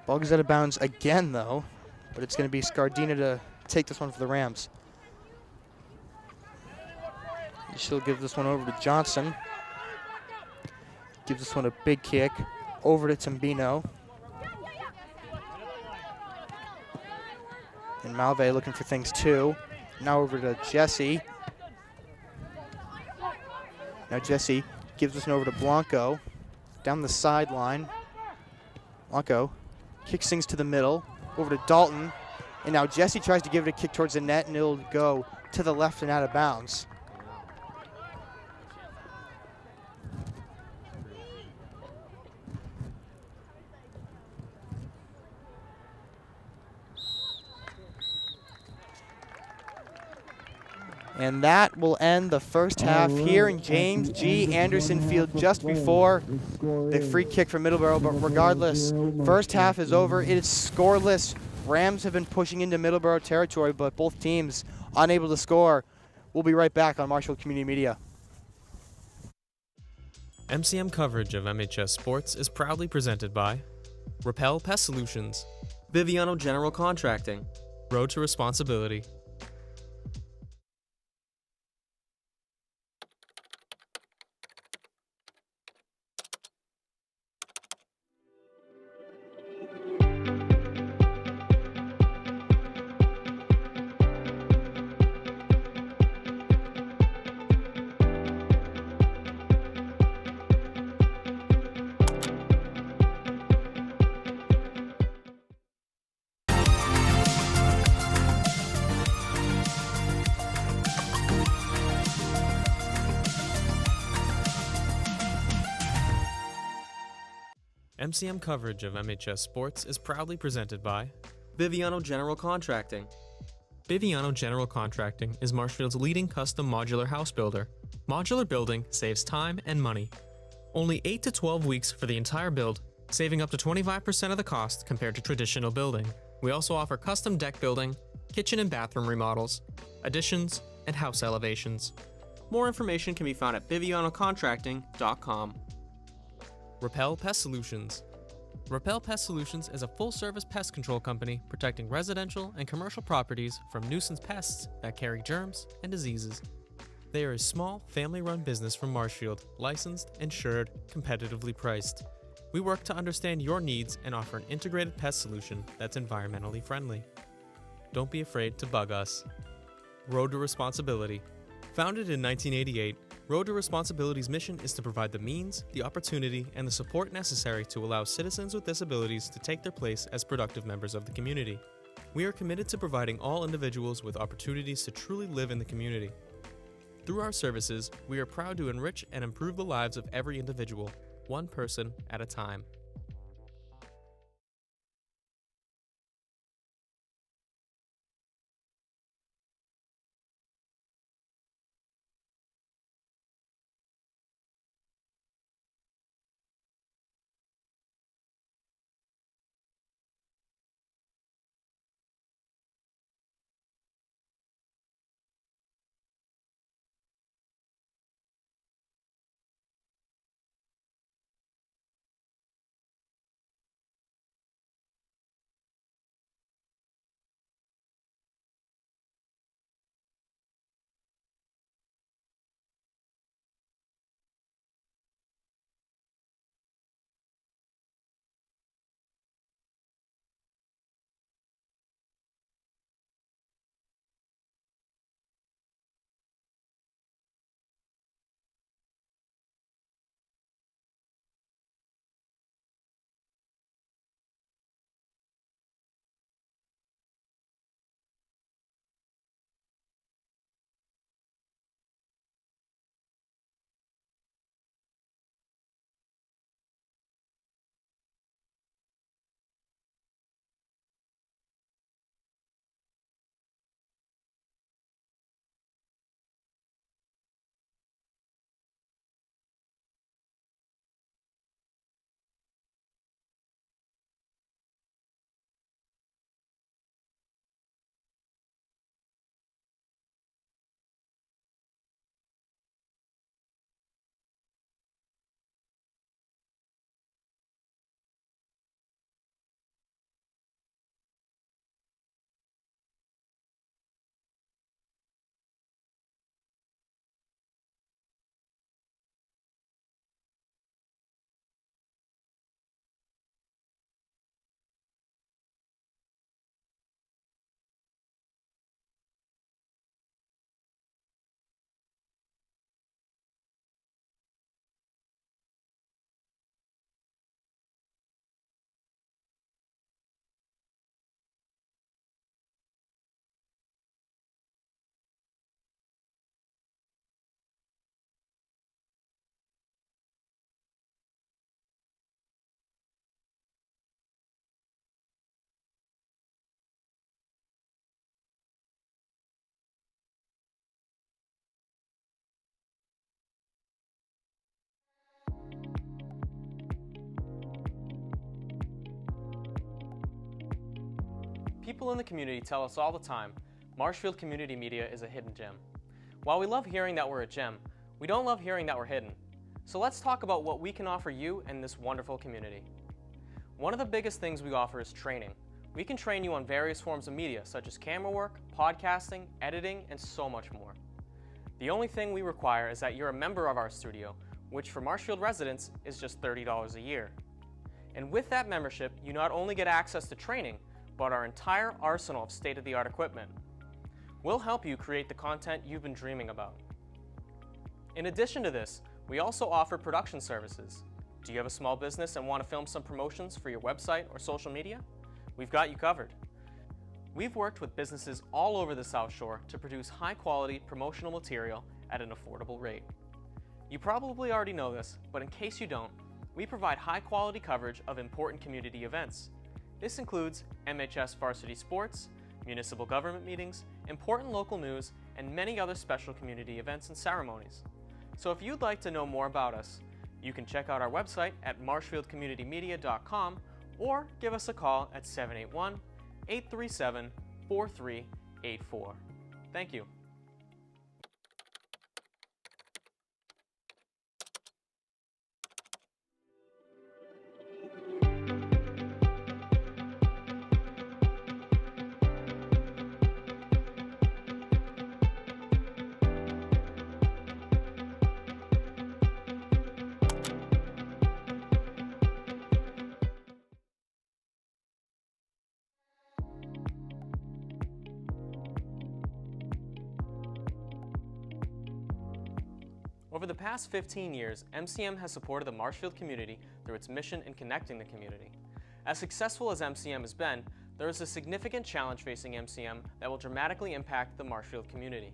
Ball goes out of bounds again, though. But it's going to be Scardina to take this one for the Rams. She'll give this one over to Johnson. Gives this one a big kick over to Tambino. And Malve looking for things too. Now over to Jesse. Now Jesse gives this one over to Blanco. Down the sideline. Blanco kicks things to the middle. Over to Dalton. And now Jesse tries to give it a kick towards the net, and it'll go to the left and out of bounds. And that will end the first half here in James G. Anderson Field just before the free kick from Middleborough. But regardless, first half is over. It is scoreless. Rams have been pushing into Middleborough territory, but both teams unable to score. We'll be right back on Marshfield Community Media. MCM coverage of MHS Sports is proudly presented by Repel Pest Solutions, Biviano General Contracting, Road to Responsibility. MCM coverage of MHS Sports is proudly presented by Biviano General Contracting. Biviano General Contracting is Marshfield's leading custom modular house builder. Modular building saves time and money. Only 8 to 12 weeks for the entire build, saving up to 25% of the cost compared to traditional building. We also offer custom deck building, kitchen and bathroom remodels, additions, and house elevations. More information can be found at bivianocontracting.com. Repel Pest Solutions. Repel Pest Solutions is a full-service pest control company protecting residential and commercial properties from nuisance pests that carry germs and diseases. They are a small, family-run business from Marshfield, licensed, insured, competitively priced. We work to understand your needs and offer an integrated pest solution that's environmentally friendly. Don't be afraid to bug us. Road to Responsibility. Founded in 1988, Road to Responsibility's mission is to provide the means, the opportunity, and the support necessary to allow citizens with disabilities to take their place as productive members of the community. We are committed to providing all individuals with opportunities to truly live in the community. Through our services, we are proud to enrich and improve the lives of every individual, one person at a time. People in the community tell us all the time, Marshfield Community Media is a hidden gem. While we love hearing that we're a gem, we don't love hearing that we're hidden. So let's talk about what we can offer you and this wonderful community. One of the biggest things we offer is training. We can train you on various forms of media such as camera work, podcasting, editing, and so much more. The only thing we require is that you're a member of our studio, which for Marshfield residents is just $30 a year. And with that membership, you not only get access to training, but our entire arsenal of state-of-the-art equipment. We'll help you create the content you've been dreaming about. In addition to this, we also offer production services. Do you have a small business and want to film some promotions for your website or social media? We've got you covered. We've worked with businesses all over the South Shore to produce high-quality promotional material at an affordable rate. You probably already know this, but in case you don't, we provide high-quality coverage of important community events. This includes MHS Varsity Sports, municipal government meetings, important local news, and many other special community events and ceremonies. So if you'd like to know more about us, you can check out our website at marshfieldcommunitymedia.com or give us a call at 781-837-4384. Thank you. Over the past 15 years, MCM has supported the Marshfield community through its mission in connecting the community. As successful as MCM has been, there is a significant challenge facing MCM that will dramatically impact the Marshfield community.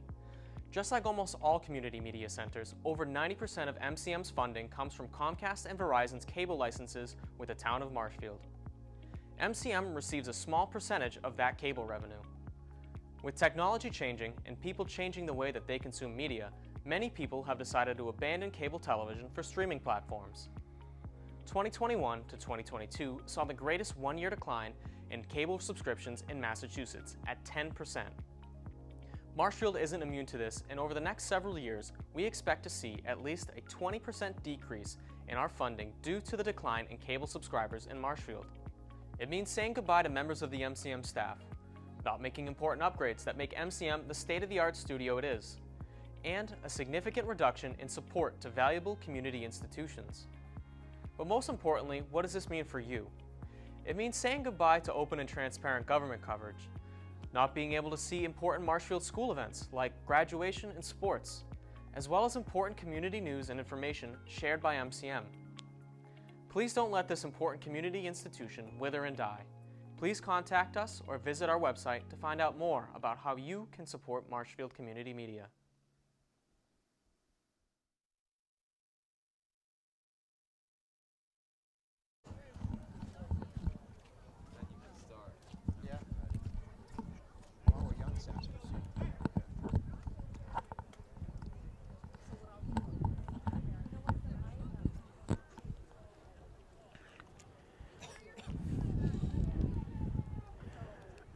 Just like almost all community media centers, over 90% of MCM's funding comes from Comcast and Verizon's cable licenses with the town of Marshfield. MCM receives a small percentage of that cable revenue. With technology changing and people changing the way that they consume media, many people have decided to abandon cable television for streaming platforms. 2021 to 2022 saw the greatest one-year decline in cable subscriptions in Massachusetts at 10%. Marshfield isn't immune to this, and over the next several years, we expect to see at least a 20% decrease in our funding due to the decline in cable subscribers in Marshfield. It means saying goodbye to members of the MCM staff, not making important upgrades that make MCM the state-of-the-art studio it is, and a significant reduction in support to valuable community institutions. But most importantly, what does this mean for you? It means saying goodbye to open and transparent government coverage, not being able to see important Marshfield school events like graduation and sports, as well as important community news and information shared by MCM. Please don't let this important community institution wither and die. Please contact us or visit our website to find out more about how you can support Marshfield Community Media.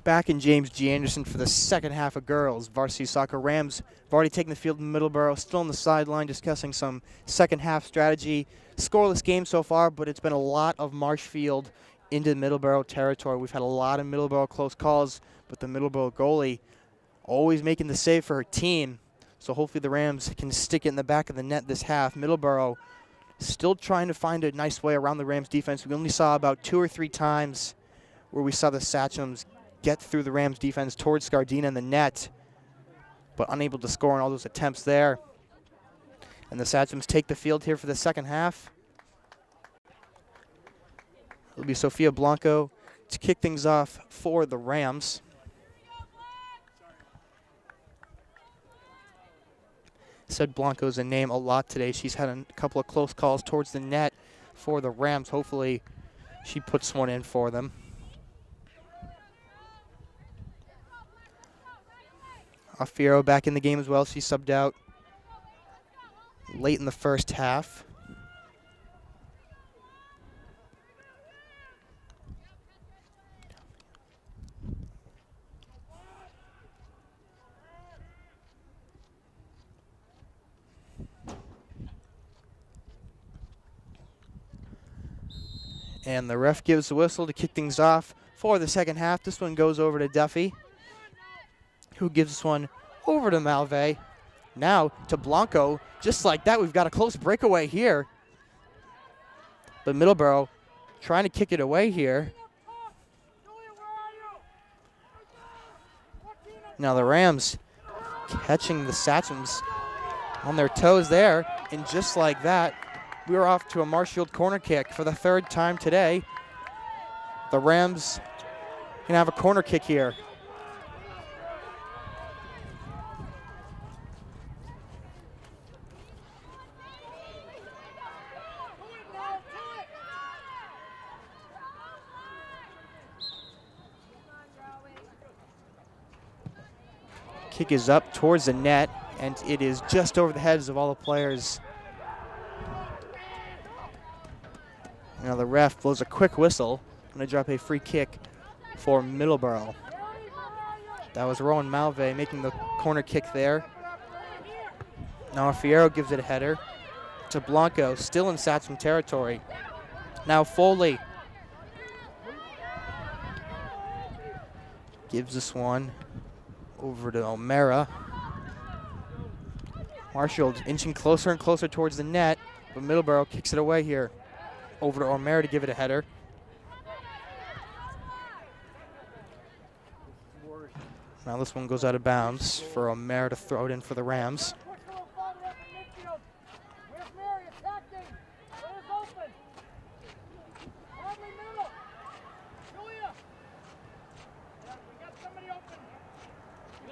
Back in James G. Anderson for the second half of girls. Varsity soccer Rams have already taken the field in Middleborough, still on the sideline discussing some second half strategy. Scoreless game so far, but it's been a lot of Marshfield into Middleborough territory. We've had a lot of Middleborough close calls, but the Middleborough goalie always making the save for her team. So hopefully the Rams can stick it in the back of the net this half. Middleborough still trying to find a nice way around the Rams defense. We only saw about 2 or 3 times where we saw the Satchams get through the Rams defense towards Scardina in the net, but unable to score on all those attempts there. And the Satchams take the field here for the second half. It'll be Sofia Blanco to kick things off for the Rams. Said Blanco's a name a lot today. She's had a couple of close calls towards the net for the Rams. Hopefully she puts one in for them. Alfiero back in the game as well. She subbed out late in the first half. And the ref gives the whistle to kick things off for the second half. This one goes over to Duffy, who gives this one over to Malve. Now to Blanco. Just like that, we've got a close breakaway here. But Middleborough trying to kick it away here. Now the Rams catching the Satchams on their toes there. And just like that, we're off to a Marshfield corner kick for the 3rd time today. The Rams can have a corner kick here. Kick is up towards the net, and it is just over the heads of all the players. Now the ref blows a quick whistle. Going to drop a free kick for Middleborough. That was Rowan Malve making the corner kick there. Now Fierro gives it a header to Blanco, still in Satcham territory. Now Foley gives this one over to O'Mara. Marshfield inching closer and closer towards the net, but Middleborough kicks it away here. Over to O'Mara to give it a header. Now this one goes out of bounds for O'Mara to throw it in for the Rams.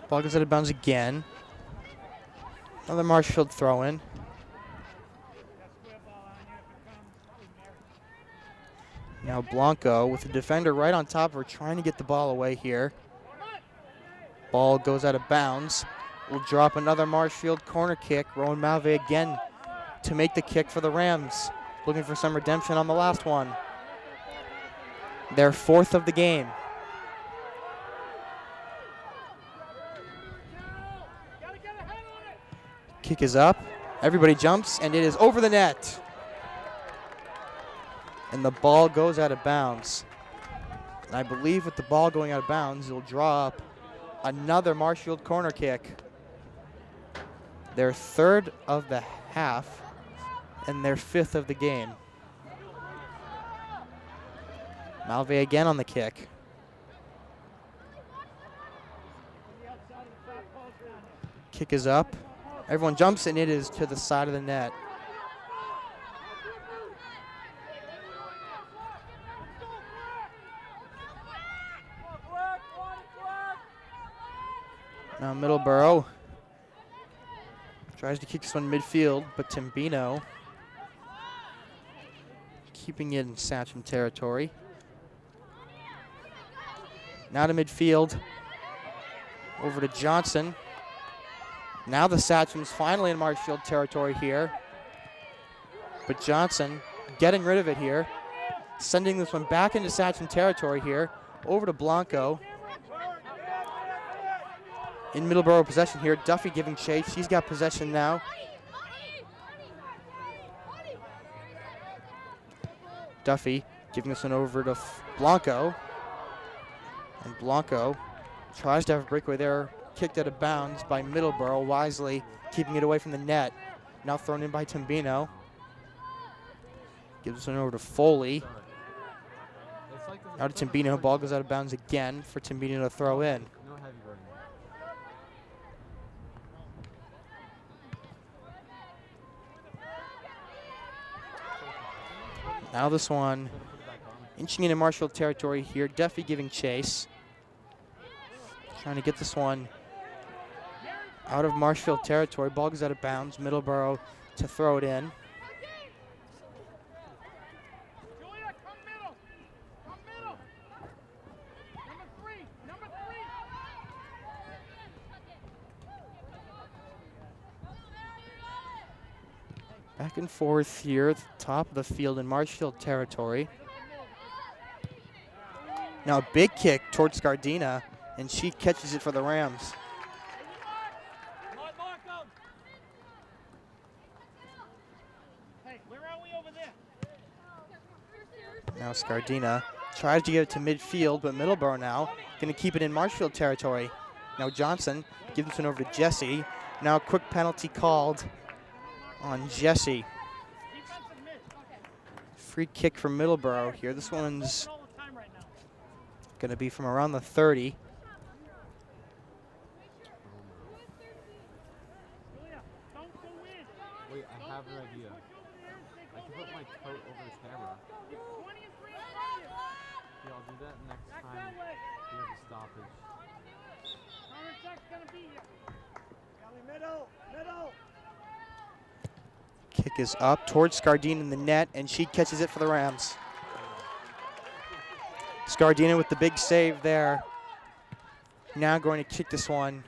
Ball goes out of bounds again. Another Marshfield throw in. Now Blanco with the defender right on top of her, trying to get the ball away here. Ball goes out of bounds. Will drop another Marshfield corner kick. Rowan Malve again to make the kick for the Rams. Looking for some redemption on the last one. Their 4th of the game. Kick is up. Everybody jumps, and it is over the net. And the ball goes out of bounds. And I believe with the ball going out of bounds, it'll draw up another Marshfield corner kick. Their 3rd of the half and their 5th of the game. Malve again on the kick. Kick is up. Everyone jumps, and it is to the side of the net. Now Middleborough tries to kick this one midfield, but Timbino keeping it in Sachem territory. Now to midfield, over to Johnson. Now the Sachems finally in Marshfield territory here. But Johnson getting rid of it here. Sending this one back into Sachem territory here. Over to Blanco. In Middleborough possession here. Duffy giving chase. She's got possession now. Duffy giving this one over to Blanco. And Blanco tries to have a breakaway there. Kicked out of bounds by Middleborough, wisely keeping it away from the net. Now thrown in by Timbino. Gives this one over to Foley. Now to Timbino. Ball goes out of bounds again for Timbino to throw in. Now this one inching into Marshfield territory here. Duffy giving chase. Trying to get this one out of Marshfield territory. Ball goes out of bounds. Middleborough to throw it in. Back and forth here at the top of the field in Marshfield territory. Now a big kick towards Scardina, and she catches it for the Rams. Now Scardina tries to get it to midfield, but Middleborough now going to keep it in Marshfield territory. Now Johnson gives it over to Jesse. Now a quick penalty called on Jesse. Free kick from Middleborough here. This one's going to be from around the 30. Wait, I have an idea. I can put my coat over the camera. Yeah, I'll do that next time we have a stoppage. Kick is up towards Scardina in the net, and she catches it for the Rams. Scardina with the big save there. Now going to kick this one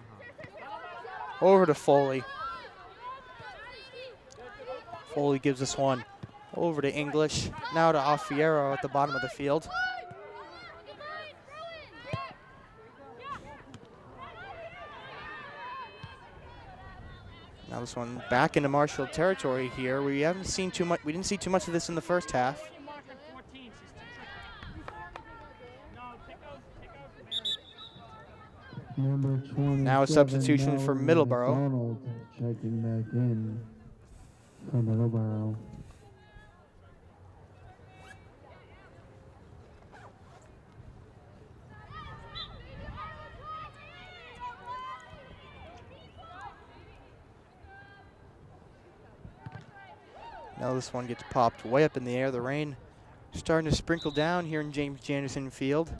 over to Foley. Foley gives this one over to English. Now to Alfiero at the bottom of the field. Now this one back into Marshfield territory here. We haven't seen too much. We didn't see too much of this in the first half. Number 27, Now a substitution for Melvin Middleborough. McDonald checking back in for Middleborough. Now this one gets popped way up in the air. The rain starting to sprinkle down here in James Janderson Field,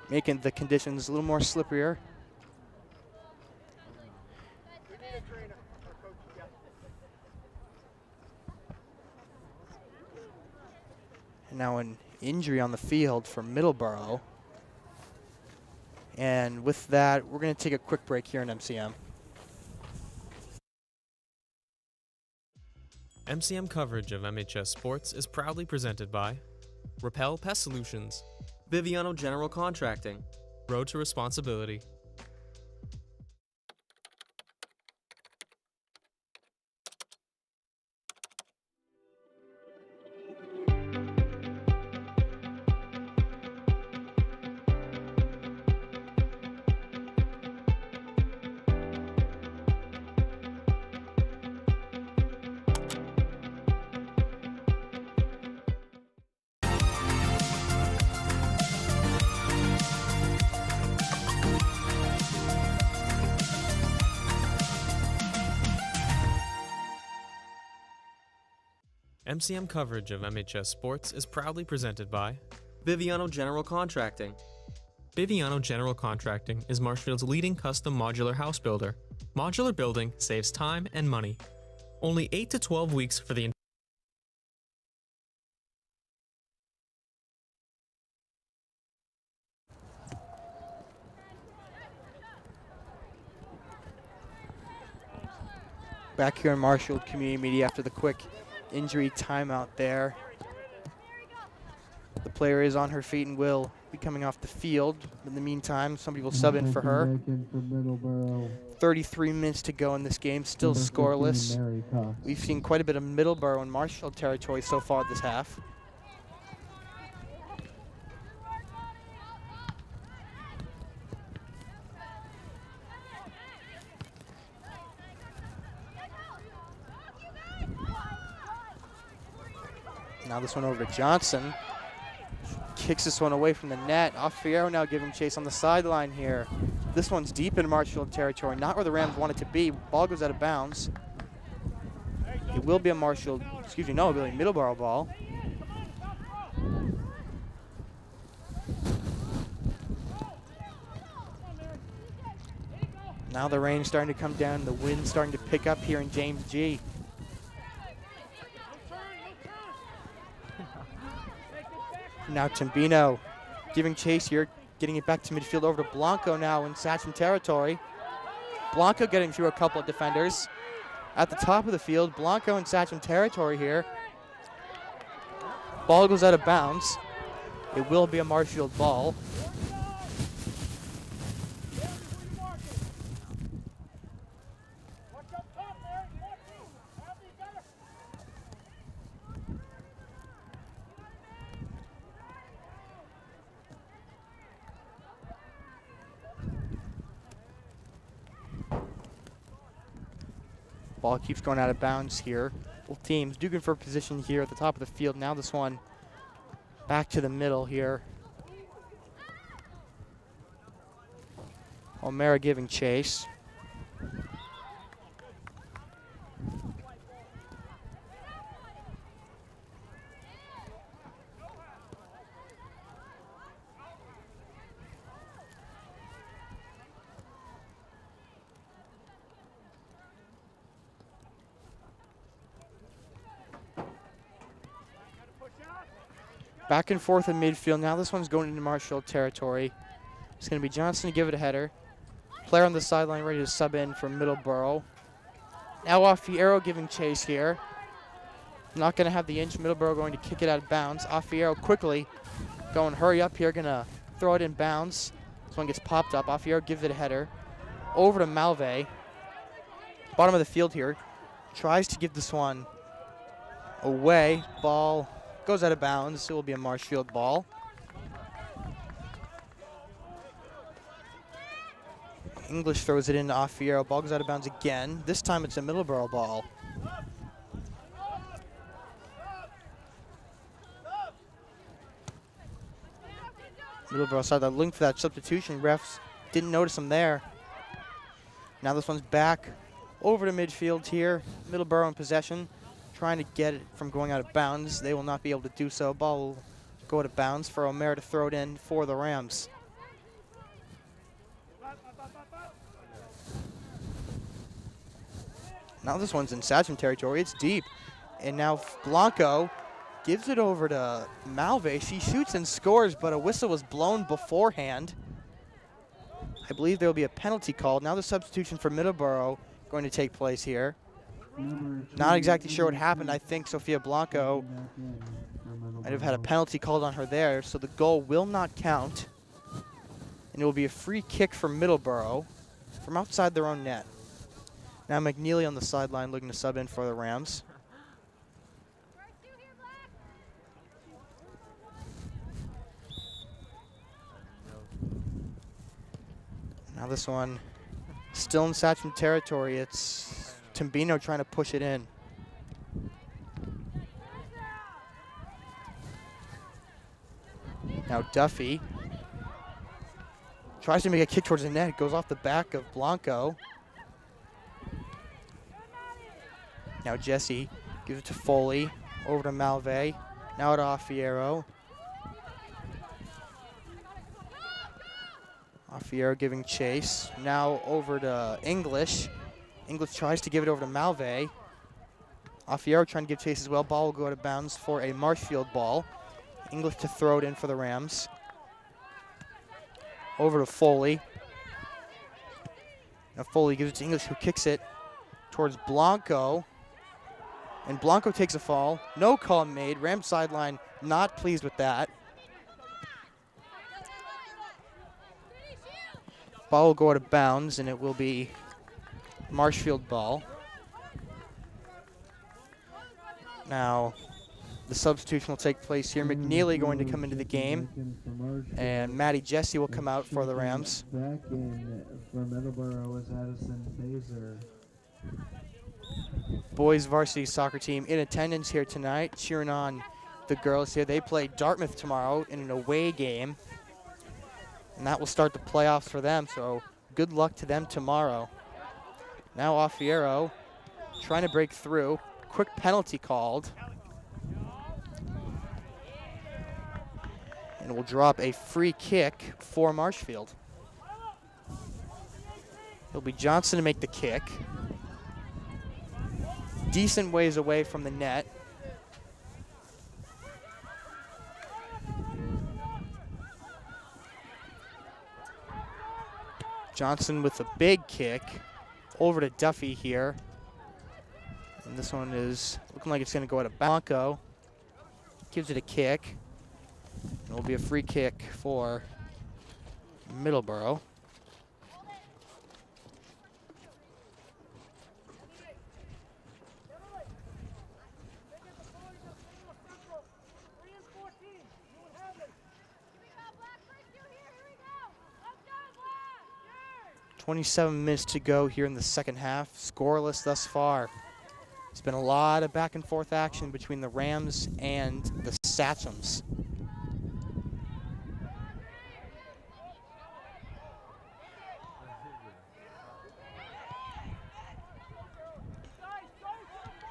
making the conditions a little more slipperier. And now an injury on the field for Middleborough. And with that, we're going to take a quick break here in MCM. MCM coverage of MHS Sports is proudly presented by Repel Pest Solutions, Biviano General Contracting, Road to Responsibility. MCM coverage of MHS Sports is proudly presented by Biviano General Contracting. Biviano General Contracting is Marshfield's leading custom modular house builder. Modular building saves time and money. Only 8 to 12 weeks for the Back here in Marshfield Community Media after the quick injury timeout there. The player is on her feet and will be coming off the field. In the meantime, somebody will sub in for her. 33 minutes to go in this game, still scoreless. We've seen quite a bit of Middleborough and Marshfield territory so far this half. Now this one over to Johnson. Kicks this one away from the net. Fierro now giving chase on the sideline here. This one's deep in Marshfield territory, not where the Rams want it to be. Ball goes out of bounds. It will be a Marshfield, excuse me, no, it will be a Middleborough ball. Now the rain's starting to come down. The wind's starting to pick up here in James G. Now Timbino giving chase here, getting it back to midfield over to Blanco now in Sachin territory. Blanco getting through a couple of defenders. At the top of the field, Blanco in Sachin territory here. Ball goes out of bounds. It will be a Marshfield ball. Ball keeps going out of bounds here. Both teams duking for position here at the top of the field. Now this one back to the middle here. O'Mara giving chase. Back and forth in midfield. Now this one's going into Marshfield territory. It's going to be Johnson to give it a header. Player on the sideline ready to sub in for Middleborough. Now Fierro giving chase here. Not going to have the inch. Middleborough going to kick it out of bounds. Fierro quickly going hurry up here. Going to throw it in bounds. This one gets popped up. Fierro gives it a header. Over to Malve. Bottom of the field here. Tries to give this one away. Ball goes out of bounds. It will be a Marshfield ball. English throws it into Fierro. Ball goes out of bounds again. This time it's a Middleborough ball. Middleborough side looking for that substitution. Refs didn't notice him there. Now this one's back over to midfield here. Middleborough in possession, trying to get it from going out of bounds. They will not be able to do so. Ball will go out of bounds for O'Mara to throw it in for the Rams. Now this one's in Sachin territory. It's deep. And now Blanco gives it over to Malve. She shoots and scores, but a whistle was blown beforehand. I believe there will be a penalty called. Now the substitution for Middleborough going to take place here. Not exactly sure what happened. I think Sofia Blanco might have had a penalty called on her there, so the goal will not count. And it will be a free kick for Middleborough from outside their own net. Now McNeely on the sideline looking to sub in for the Rams. Now this one still in Satcham territory. It's Timbino trying to push it in. Now Duffy tries to make a kick towards the net. Goes off the back of Blanco. Now Jesse gives it to Foley. Over to Malve. Now to Affiero. Affiero giving chase. Now over to English. English tries to give it over to Malve. Affiero trying to give chase as well. Ball will go out of bounds for a Marshfield ball. English to throw it in for the Rams. Over to Foley. Now Foley gives it to English, who kicks it towards Blanco. And Blanco takes a fall. No call made. Rams sideline not pleased with that. Ball will go out of bounds, and it will be Marshfield ball. Now, the substitution will take place here. McNeely going to come into the game, and Maddie Jesse will come out for the Rams. Back in for Middleborough is Addison Baser. Boys varsity soccer team in attendance here tonight, cheering on the girls here. They play Dartmouth tomorrow in an away game, and that will start the playoffs for them, so good luck to them tomorrow. Now Affiero trying to break through. Quick penalty called. And will drop a free kick for Marshfield. It'll be Johnson to make the kick. Decent ways away from the net. Johnson with a big kick over to Duffy here. And this one is looking like it's going to go out of Blanco. Gives it a kick. It will be a free kick for Middleborough. .27 minutes to go here in the second half. Scoreless thus far. It's been a lot of back and forth action between the Rams and the Satchams.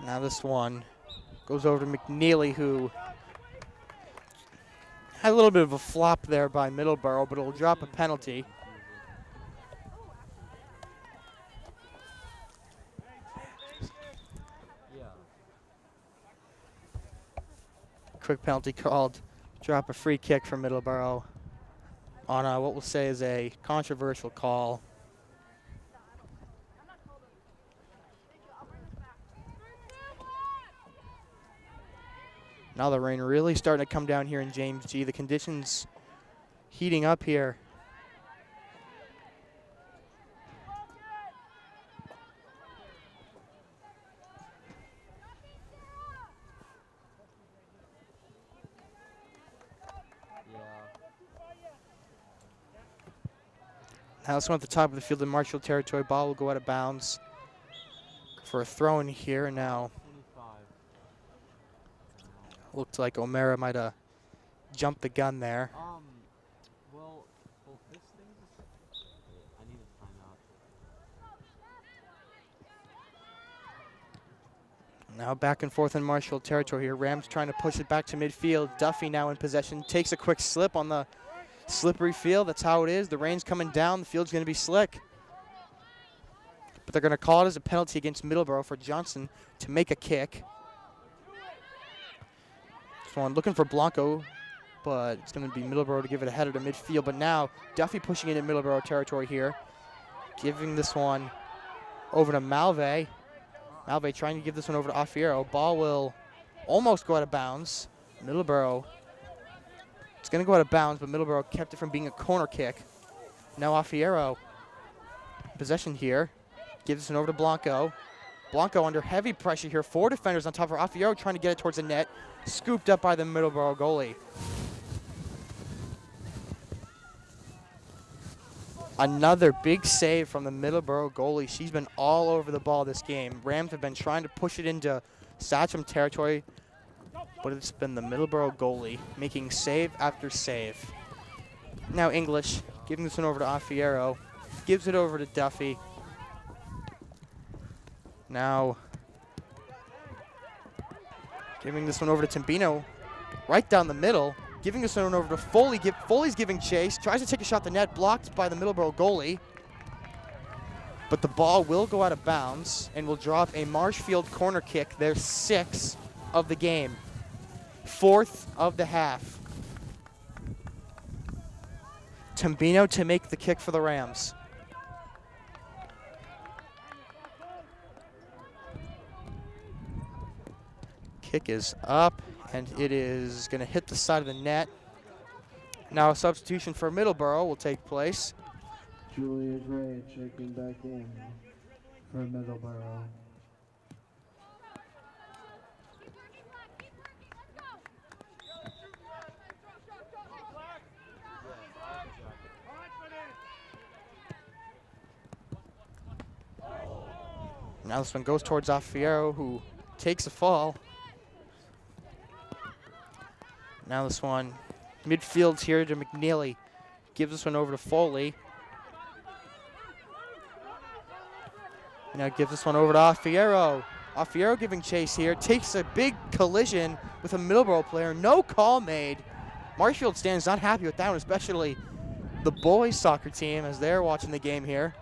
Now this one goes over to McNeely, who had a little bit of a flop there by Middleborough, but it'll drop a penalty. Quick penalty called. Drop a free kick for Middleborough on what we'll say is a controversial call. Now the rain really starting to come down here in James G. The conditions heating up here. Now this one at the top of the field in Marshall territory. Ball will go out of bounds for a throw in here. And now looked like O'Mara might have jumped the gun there. Well, this thing is... I need a timeout. Now back and forth in Marshall territory here. Rams trying to push it back to midfield. Duffy now in possession. Takes a quick slip on the slippery field. That's how it is. The rain's coming down. The field's going to be slick. But they're going to call it as a penalty against Middleborough for Johnson to make a kick. This one looking for Blanco, but it's going to be Middleborough to give it a header to midfield. But now Duffy pushing it in Middleborough territory here. Giving this one over to Malve. Malve trying to give this one over to Affiero. Ball will almost go out of bounds. Middleborough. It's going to go out of bounds, but Middleborough kept it from being a corner kick. Now Affiero. Possession here. Gives this one over to Blanco. Blanco under heavy pressure here. 4 defenders on top of Affiero trying to get it towards the net. Scooped up by the Middleborough goalie. Another big save from the Middleborough goalie. She's been all over the ball this game. Rams have been trying to push it into Sachem territory, but it's been the Middleborough goalie making save after save. Now English giving this one over to Affiero. Gives it over to Duffy. Now giving this one over to Timbino. Right down the middle. Giving this one over to Foley. Foley's giving chase. Tries to take a shot at the net. Blocked by the Middleborough goalie. But the ball will go out of bounds and will drop a Marshfield corner kick. Their 6th of the game. 4th of the half. Timbino to make the kick for the Rams. Kick is up, and it is going to hit the side of the net. Now a substitution for Middleborough will take place. Julia Gray checking back in for Middleborough. Now this one goes towards Affiero, who takes a fall. Now this one, midfield here to McNeely. Gives this one over to Foley. Now gives this one over to Affiero. Affiero giving chase here. Takes a big collision with a Middleborough player. No call made. Marshfield stands not happy with that one, especially the boys soccer team as they're watching the game here.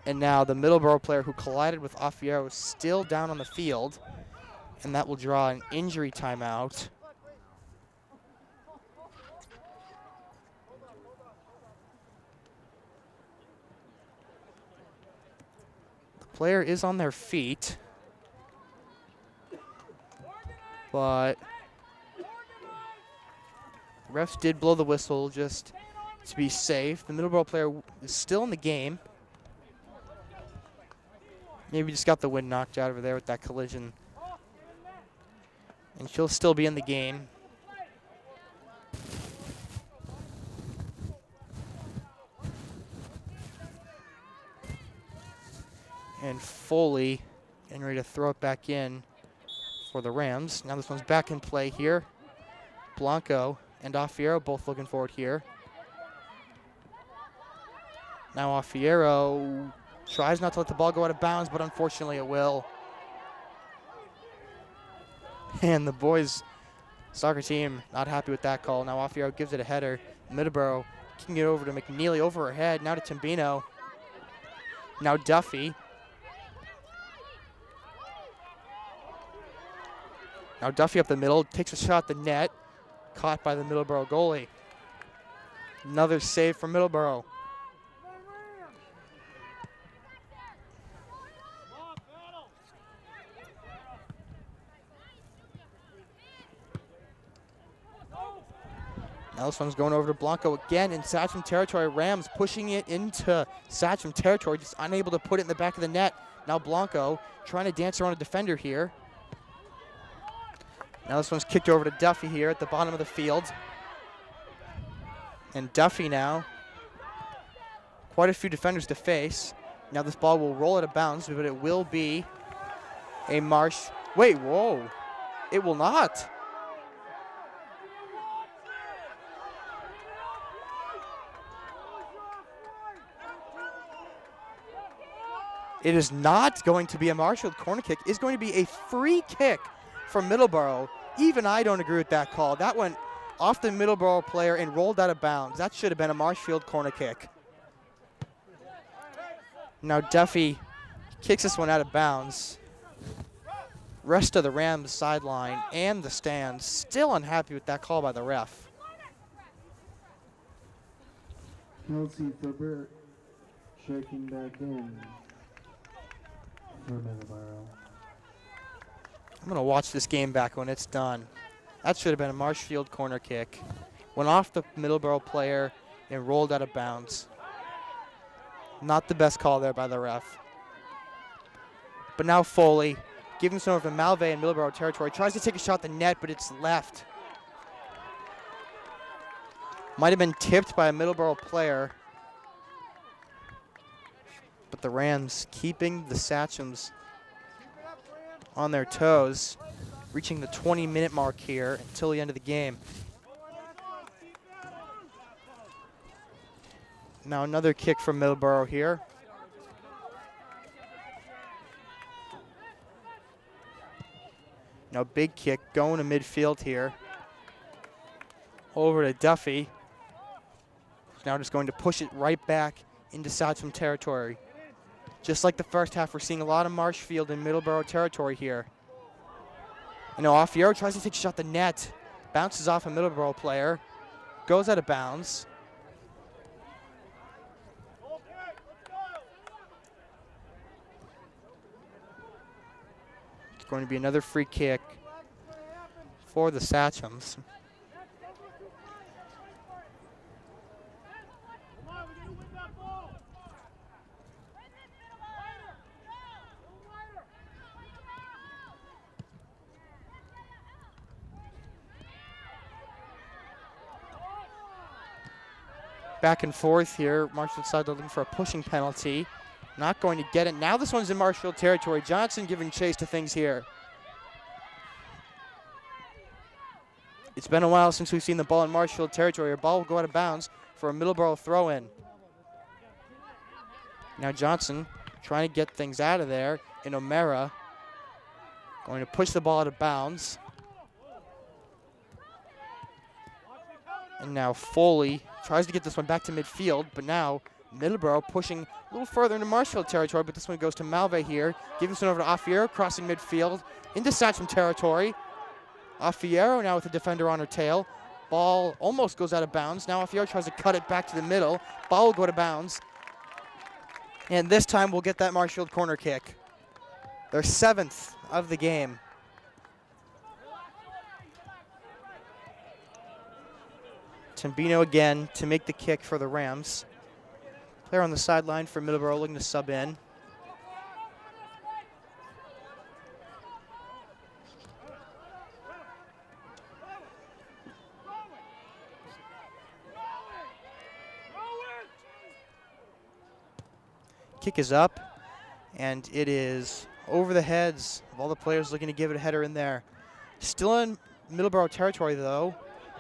And now the Middleborough player who collided with Affiero is still down on the field. And that will draw an injury timeout. The player is on their feet. But the refs did blow the whistle just to be safe. The Middleborough player is still in the game. Maybe just got the wind knocked out over there with that collision. And she'll still be in the game. And Foley getting ready to throw it back in for the Rams. Now this one's back in play here. Blanco and Affiero both looking forward here. Now Affiero tries not to let the ball go out of bounds, but unfortunately it will. And the boys soccer team not happy with that call. Now Affiero gives it a header. Middleborough kicking it over to McNeely over her head. Now to Timbino. Now Duffy. Now Duffy up the middle. Takes a shot at the net. Caught by the Middleborough goalie. Another save for Middleborough. Now this one's going over to Blanco again in Sachem territory. Rams pushing it into Sachem territory, just unable to put it in the back of the net. Now Blanco trying to dance around a defender here. Now this one's kicked over to Duffy here at the bottom of the field. And Duffy now, quite a few defenders to face. Now this ball will roll out of bounds, but it will be a Marsh. Wait, whoa. It will not. It is not going to be a Marshfield corner kick. It's going to be a free kick for Middleborough. Even I don't agree with that call. That went off the Middleborough player and rolled out of bounds. That should have been a Marshfield corner kick. Now Duffy kicks this one out of bounds. Rest of the Rams sideline and the stands still unhappy with that call by the ref. Kelsey Faber checking back in for Middleborough. I'm going to watch this game back when it's done. That should have been a Marshfield corner kick. Went off the Middleborough player and rolled out of bounds. Not the best call there by the ref. But now Foley, giving some over to Malve in Middleborough territory. Tries to take a shot at the net, but it's left. Might have been tipped by a Middleborough player. But the Rams keeping the Sachems on their toes, reaching the 20-minute mark here until the end of the game. Now another kick from Middleborough here. Now big kick going to midfield here. Over to Duffy. Now just going to push it right back into Sachem territory. Just like the first half, we're seeing a lot of Marshfield and Middleborough territory here. You know, Offiero tries to take a shot at the net. Bounces off a Middleborough player. Goes out of bounds. It's going to be another free kick for the Sachems. Back and forth here. Marshfield side looking for a pushing penalty. Not going to get it. Now this one's in Marshfield territory. Johnson giving chase to things here. It's been a while since we've seen the ball in Marshfield territory. A ball will go out of bounds for a Middleborough throw-in. Now Johnson trying to get things out of there. And O'Mara going to push the ball out of bounds. And now Foley tries to get this one back to midfield, but now Middleborough pushing a little further into Marshfield territory, but this one goes to Malve here, giving this one over to Offiero, crossing midfield into Sachem territory. Offiero now with the defender on her tail. Ball almost goes out of bounds. Now Offiero tries to cut it back to the middle. Ball will go to bounds. And this time we'll get that Marshfield corner kick. Their 7th of the game. Tambino again to make the kick for the Rams. Player on the sideline for Middleborough looking to sub in. Kick is up, and it is over the heads of all the players looking to give it a header in there. Still in Middleborough territory, though.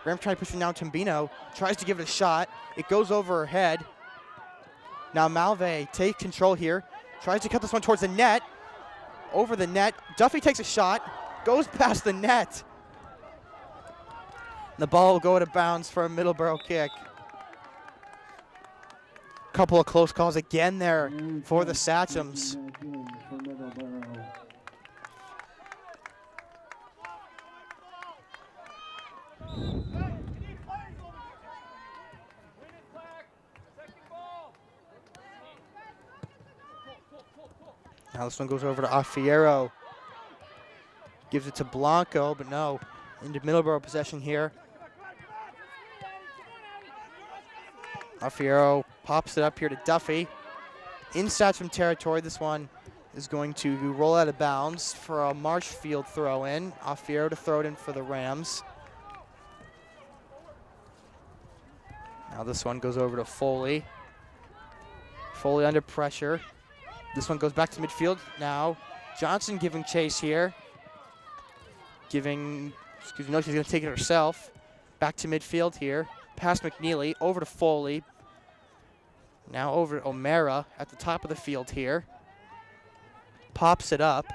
Ram trying to push it down. Tambino tries to give it a shot. It goes over her head. Now Malve takes control here. Tries to cut this one towards the net. Over the net. Duffy takes a shot. Goes past the net. The ball will go out of bounds for a Middleborough kick. Couple of close calls again there for the Sachems. Now this one goes over to Offiero. Gives it to Blanco, but no. Into Middleborough possession here. Offiero pops it up here to Duffy. In Sachem territory, this one is going to roll out of bounds for a Marshfield throw-in. Offiero to throw it in for the Rams. Now this one goes over to Foley. Foley under pressure. This one goes back to midfield. Now Johnson giving chase here. No, she's going to take it herself. Back to midfield here. Past McNeely, over to Foley. Now over to O'Mara at the top of the field here. Pops it up.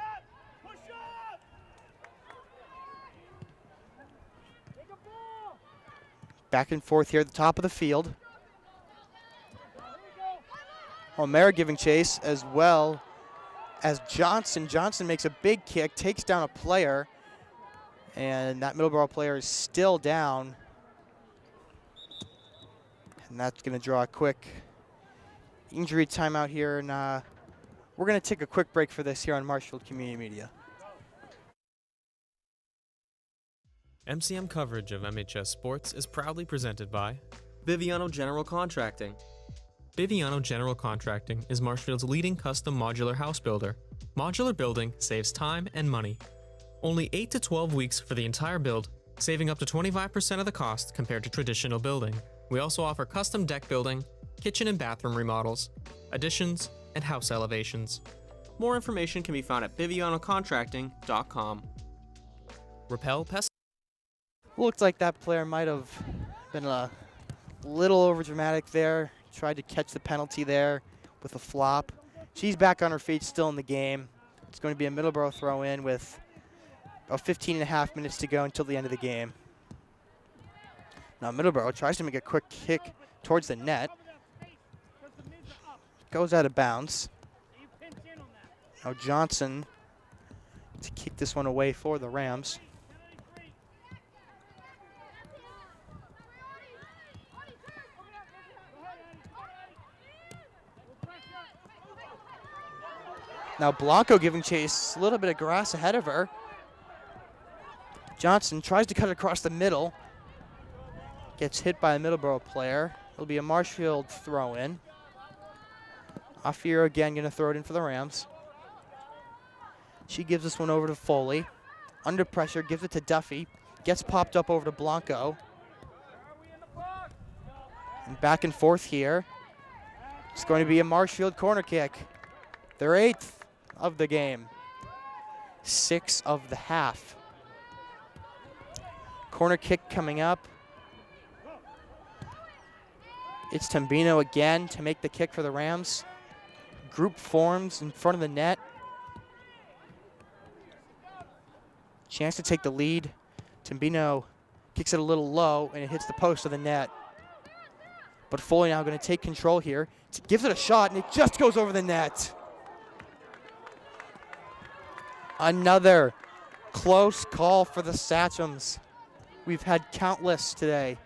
Back and forth here at the top of the field. O'Mara giving chase as well as Johnson makes a big kick, takes down a player, and that Middleborough player is still down. And that's going to draw a quick injury timeout here, and we're going to take a quick break for this here on Marshfield Community Media. MCM coverage of MHS sports is proudly presented by Biviano General Contracting. Biviano General Contracting is Marshfield's leading custom modular house builder. Modular building saves time and money. Only 8 to 12 weeks for the entire build, saving up to 25% of the cost compared to traditional building. We also offer custom deck building, kitchen and bathroom remodels, additions, and house elevations. More information can be found at bivianocontracting.com. Repel, Pest. Looked like that player might have been a little overdramatic there. Tried to catch the penalty there with a flop. She's back on her feet, still in the game. It's going to be a Middleborough throw in with about 15 and a half minutes to go until the end of the game. Now Middleborough tries to make a quick kick towards the net. Goes out of bounds. Now Johnson to kick this one away for the Rams. Now Blanco giving chase, a little bit of grass ahead of her. Johnson tries to cut across the middle. Gets hit by a Middleborough player. It'll be a Marshfield throw in. Afir again going to throw it in for the Rams. She gives this one over to Foley. Under pressure, gives it to Duffy. Gets popped up over to Blanco. And back and forth here. It's going to be a Marshfield corner kick. Their 8th of the game. 6 of the half. Corner kick coming up. It's Tambino again to make the kick for the Rams. Group forms in front of the net. Chance to take the lead. Tambino kicks it a little low and it hits the post of the net. But Foley now going to take control here. Gives it a shot and it just goes over the net. Another close call for the Satchams. We've had countless today.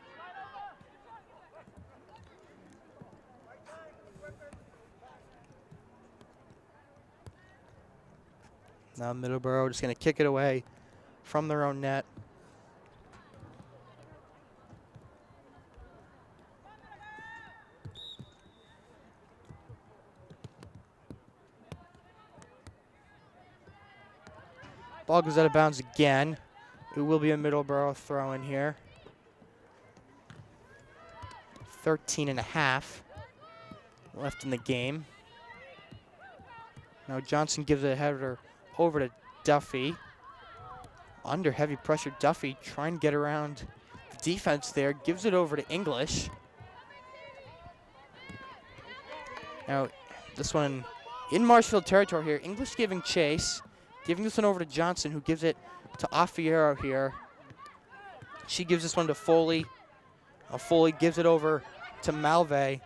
Now Middleborough just going to kick it away from their own net. Ball goes out of bounds again. It will be a Middleborough throw in here. 13 and a half left in the game. Now Johnson gives it a header over to Duffy. Under heavy pressure, Duffy trying to get around the defense there. Gives it over to English. Now this one in Marshfield territory here. English giving chase. Giving this one over to Johnson, who gives it to Affiero here. She gives this one to Foley. Foley gives it over to Malve.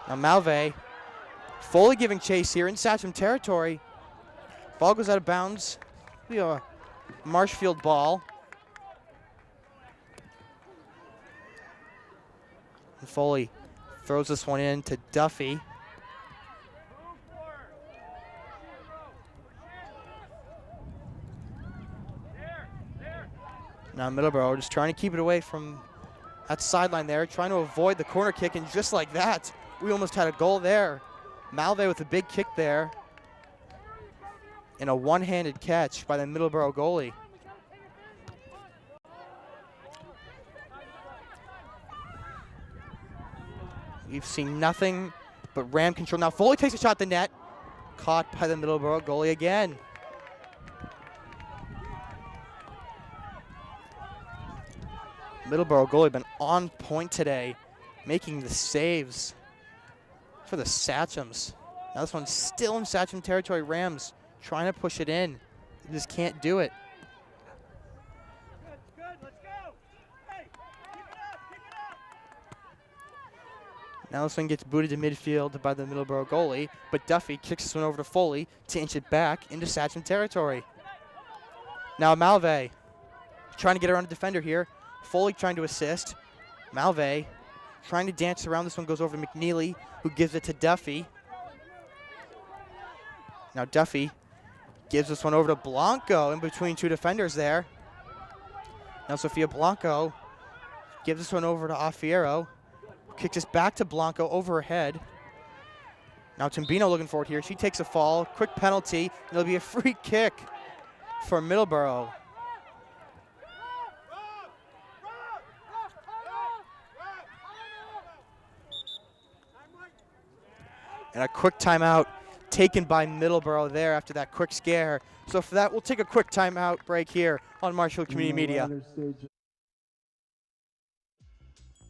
Now Malve, Foley giving chase here in Satcham territory. Ball goes out of bounds. It'll be a Marshfield ball. And Foley throws this one in to Duffy. Now Middleborough just trying to keep it away from that sideline there, trying to avoid the corner kick, and just like that, we almost had a goal there. Malve with a big kick there. And a one-handed catch by the Middleborough goalie. We've seen nothing but Ram control. Now Foley takes a shot at the net. Caught by the Middleborough goalie again. Middleborough goalie been on point today, making the saves for the Satchams. Now this one's still in Satcham territory. Rams trying to push it in. They just can't do it. Now this one gets booted to midfield by the Middleborough goalie, but Duffy kicks this one over to Foley to inch it back into Satcham territory. Now Malve trying to get around a defender here. Foley trying to assist. Malve trying to dance around. This one goes over to McNeely, who gives it to Duffy. Now Duffy gives this one over to Blanco in between two defenders there. Now Sofia Blanco gives this one over to Alfiero. Kicks this back to Blanco over her head. Now Timbino looking forward here. She takes a fall. Quick penalty. And it'll be a free kick for Middleborough. And a quick timeout taken by Middleborough there after that quick scare. So for that, we'll take a quick timeout break here on Marshfield Community Media.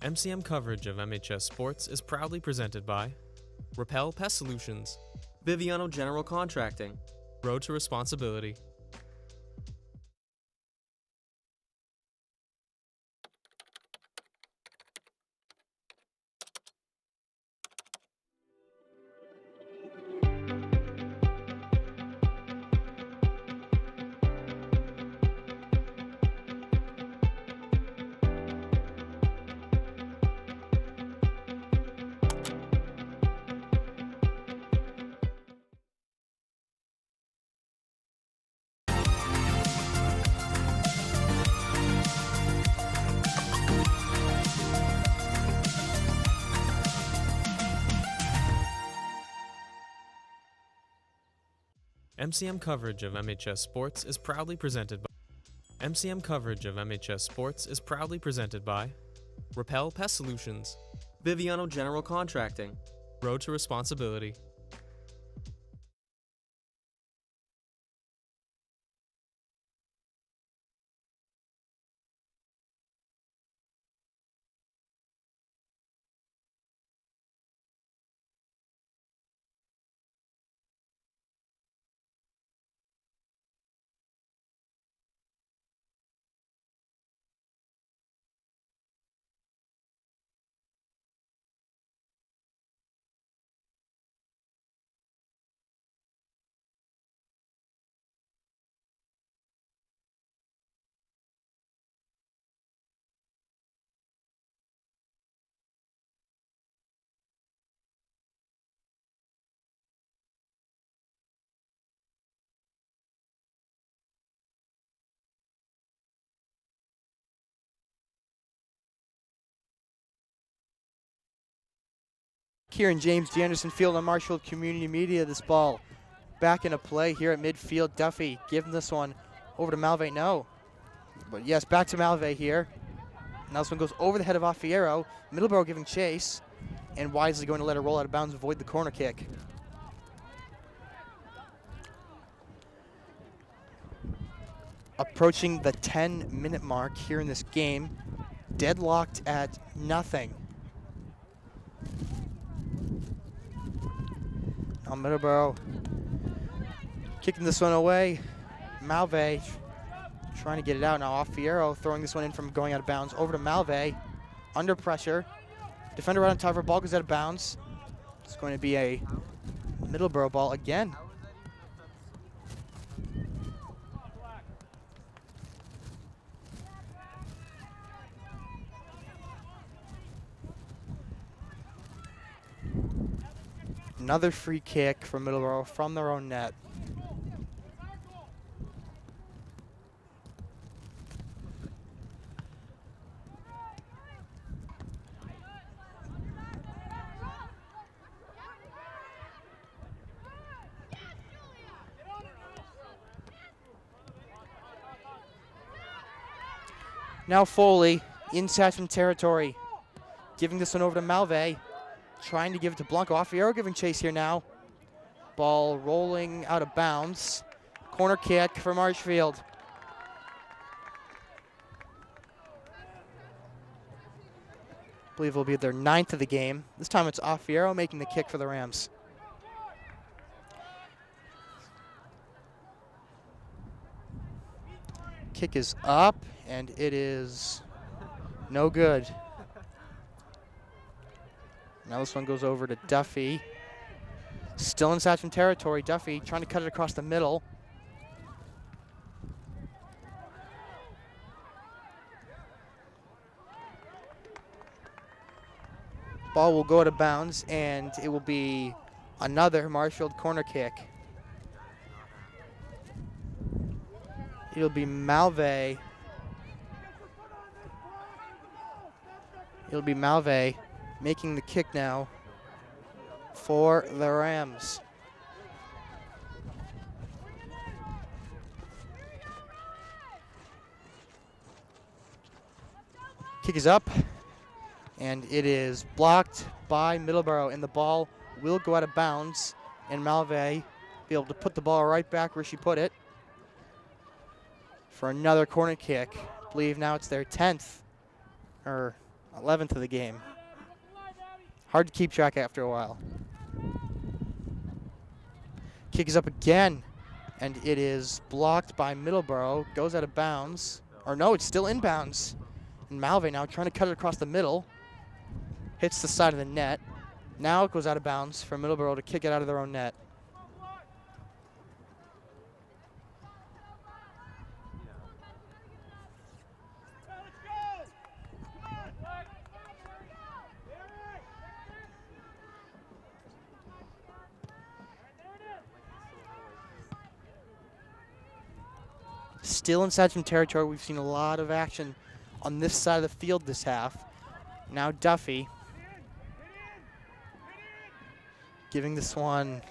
MCM coverage of MHS Sports is proudly presented by Repel Pest Solutions, Biviano General Contracting, Road to Responsibility. MCM coverage of MHS Sports is proudly presented by Repel Pest Solutions, Biviano General Contracting, Road to Responsibility. Here in James D. Anderson Field on Marshfield Community Media, this ball back into play here at midfield. Duffy giving this one over to Malve. No. But yes, back to Malve here. Now this one goes over the head of Alfiero. Middleborough giving chase and wisely going to let it roll out of bounds, avoid the corner kick. Approaching the 10-minute mark here in this game. Deadlocked at nothing. Now Middleborough kicking this one away. Malve trying to get it out. Now Alfiero throwing this one in from going out of bounds. Over to Malve. Under pressure. Defender right on top of her. Ball goes out of bounds. It's going to be a Middleborough ball again. Another free kick for Middleborough from their own net. Now Foley in Satcham territory, giving this one over to Malve. Trying to give it to Blanco. Alfiero giving chase here now. Ball rolling out of bounds. Corner kick for Marshfield. I believe it will be their 9th of the game. This time it's Alfiero making the kick for the Rams. Kick is up, and it is no good. Now this one goes over to Duffy. Still inside some territory. Duffy trying to cut it across the middle. Ball will go out of bounds, and it will be another Marshfield corner kick. It'll be Malve. It'll be Malve making the kick now for the Rams. Kick is up, and it is blocked by Middleborough, and the ball will go out of bounds, and Malve be able to put the ball right back where she put it for another corner kick. I believe now it's their 10th or 11th of the game. Hard to keep track after a while. Kick is up again, and it is blocked by Middleborough. Goes out of bounds. Or no, it's still in bounds. And Malve now trying to cut it across the middle. Hits the side of the net. Now it goes out of bounds for Middleborough to kick it out of their own net. Still inside some territory. We've seen a lot of action on this side of the field this half. Now Duffy giving this one,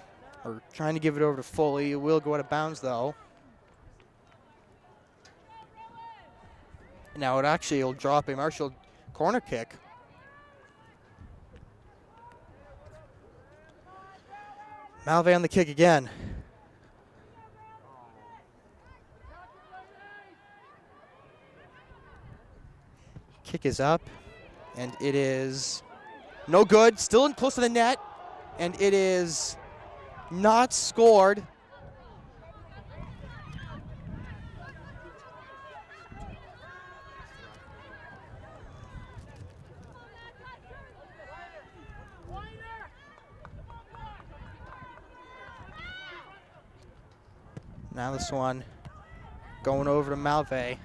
or trying to give it over to Foley. It will go out of bounds though. Now it actually will drop a Marshall corner kick. Malve on the kick again. Kick is up, and it is no good. Still in close to the net, and it is not scored. Now this one going over to Malve.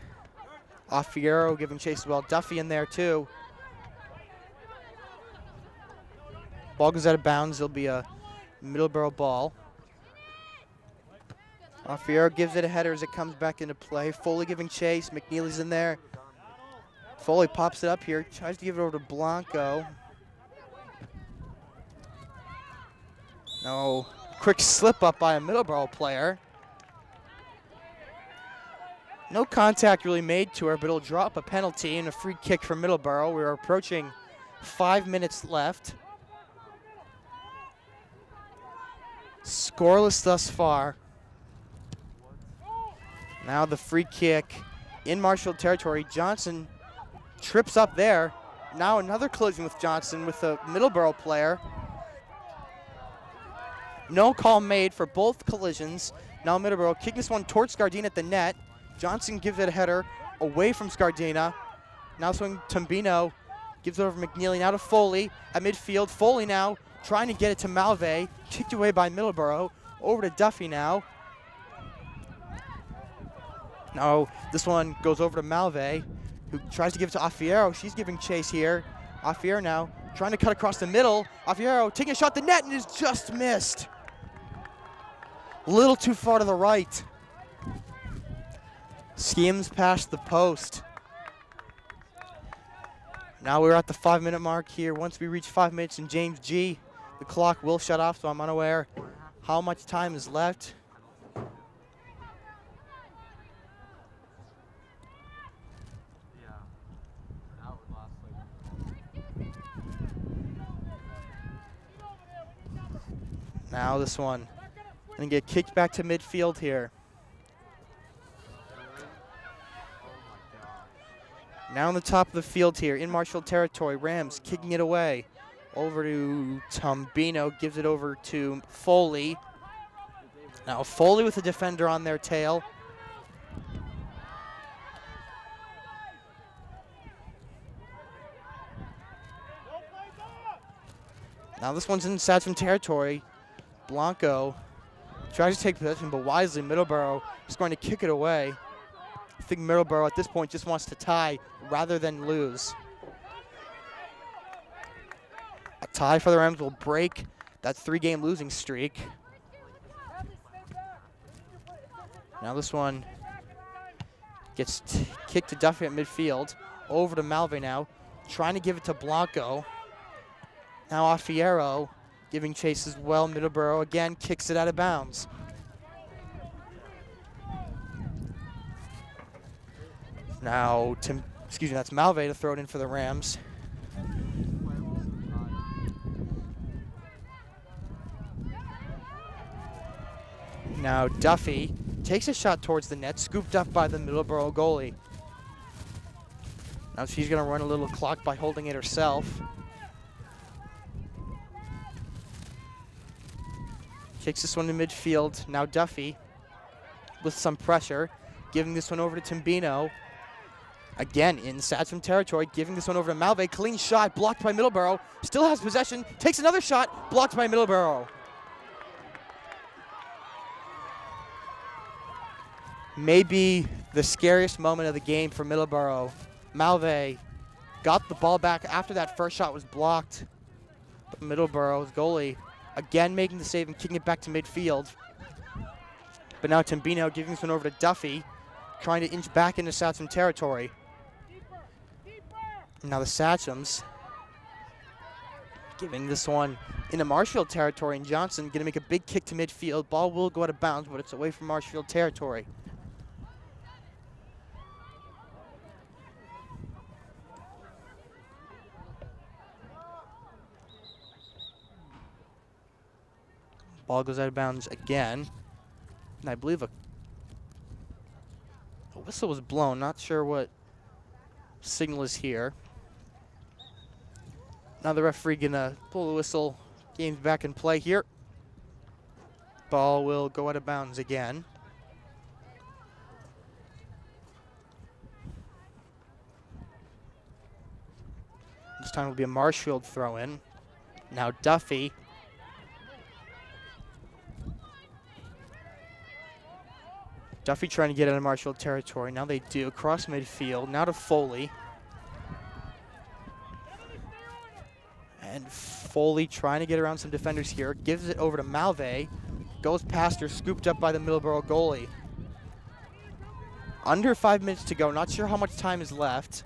Offiero giving chase as well. Duffy in there too. Ball goes out of bounds. It'll be a Middleborough ball. Offiero gives it a header as it comes back into play. Foley giving chase. McNeely's in there. Foley pops it up here. Tries to give it over to Blanco. No. Quick slip up by a Middleborough player. No contact really made to her, but it'll drop a penalty and a free kick for Middleborough. We're approaching 5 minutes left. Scoreless thus far. Now the free kick in Marshall territory. Johnson trips up there. Now another collision with Johnson with a Middleborough player. No call made for both collisions. Now Middleborough kicking this one towards Scardina at the net. Johnson gives it a header away from Scardina. Now swing Tombino. Gives it over McNeely. Now to Foley at midfield. Foley now trying to get it to Malve. Kicked away by Middleborough. Over to Duffy now. Now this one goes over to Malve, who tries to give it to Offiero. She's giving chase here. Offiero now trying to cut across the middle. Offiero taking a shot at the net and is just missed. A little too far to the right. Skims past the post. Now we're at the 5-minute mark here. Once we reach 5 minutes in James G, the clock will shut off, so I'm unaware how much time is left. Now this one gonna get kicked back to midfield here. Now on the top of the field here in Marshall territory, Rams kicking it away. Over to Tombino, gives it over to Foley. Now Foley with a defender on their tail. Now this one's in Satcham territory. Blanco tries to take possession, but wisely Middleborough is going to kick it away. I think Middleborough at this point just wants to tie rather than lose. A tie for the Rams will break that 3-game losing streak. Now this one gets kicked to Duffy at midfield. Over to Malve now, trying to give it to Blanco. Now Affiero giving chase as well. Middleborough again kicks it out of bounds. Now, that's Malve to throw it in for the Rams. Now Duffy takes a shot towards the net, scooped up by the Middleborough goalie. Now she's going to run a little clock by holding it herself. Kicks this one to midfield. Now Duffy with some pressure, giving this one over to Timbino. Again in Satcham territory, giving this one over to Malve. Clean shot, blocked by Middleborough. Still has possession, takes another shot, blocked by Middleborough. Maybe the scariest moment of the game for Middleborough. Malve got the ball back after that first shot was blocked. But Middleborough's goalie again making the save and kicking it back to midfield. But now Timbino giving this one over to Duffy, trying to inch back into Satcham territory. Now the Satchams giving this one into Marshfield territory, and Johnson going to make a big kick to midfield. Ball will go out of bounds, but it's away from Marshfield territory. Ball goes out of bounds again. And I believe a whistle was blown. Not sure what signal is here. Now the referee gonna pull the whistle. Game's back in play here. Ball will go out of bounds again. This time will be a Marshfield throw-in. Now Duffy. Duffy trying to get out of Marshfield territory. Now they do. Across midfield. Now to Foley. And Foley trying to get around some defenders here. Gives it over to Malve. Goes past her. Scooped up by the Middleborough goalie. Under 5 minutes to go. Not sure how much time is left.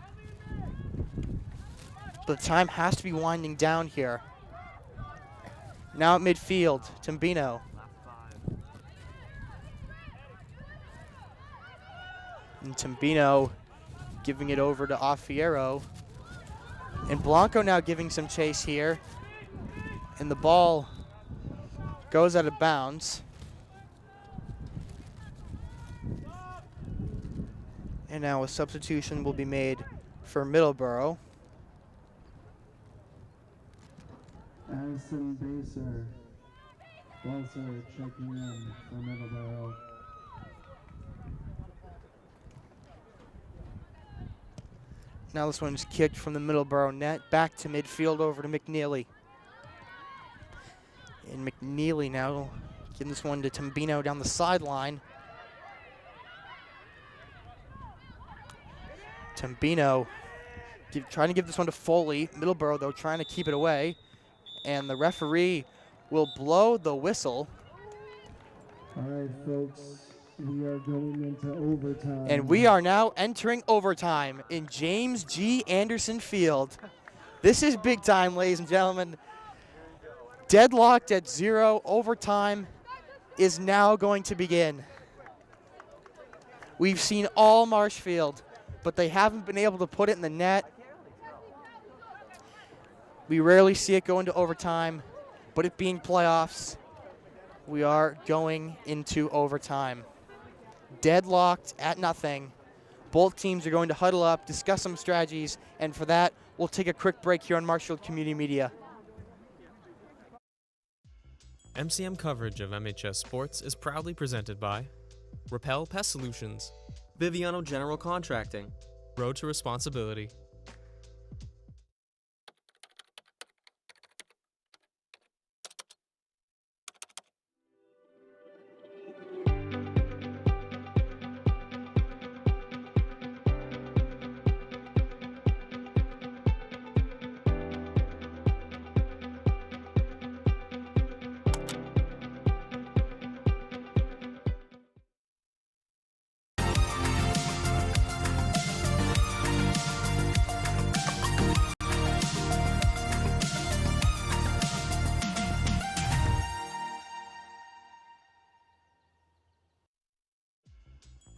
But the time has to be winding down here. Now at midfield. Timbino. And Timbino giving it over to Affiero. And Blanco now giving some chase here. And the ball goes out of bounds. And now a substitution will be made for Middleborough. Addison Basser checking in for Middleborough. Now this one's kicked from the Middleborough net, back to midfield over to McNeely. And McNeely now giving this one to Timbino down the sideline. Timbino trying to give this one to Foley. Middleborough, though, trying to keep it away. And the referee will blow the whistle. All right, folks. We are going into overtime. And we are now entering overtime in James G. Anderson Field. This is big time, ladies and gentlemen. Deadlocked at 0. Overtime is now going to begin. We've seen all Marshfield, but they haven't been able to put it in the net. We rarely see it go into overtime, but it being playoffs, we are going into overtime. Deadlocked at nothing. Both teams are going to huddle up, discuss some strategies, and for that, we'll take a quick break here on Marshfield Community Media. MCM coverage of MHS Sports is proudly presented by Repel Pest Solutions, Biviano General Contracting, Road to Responsibility.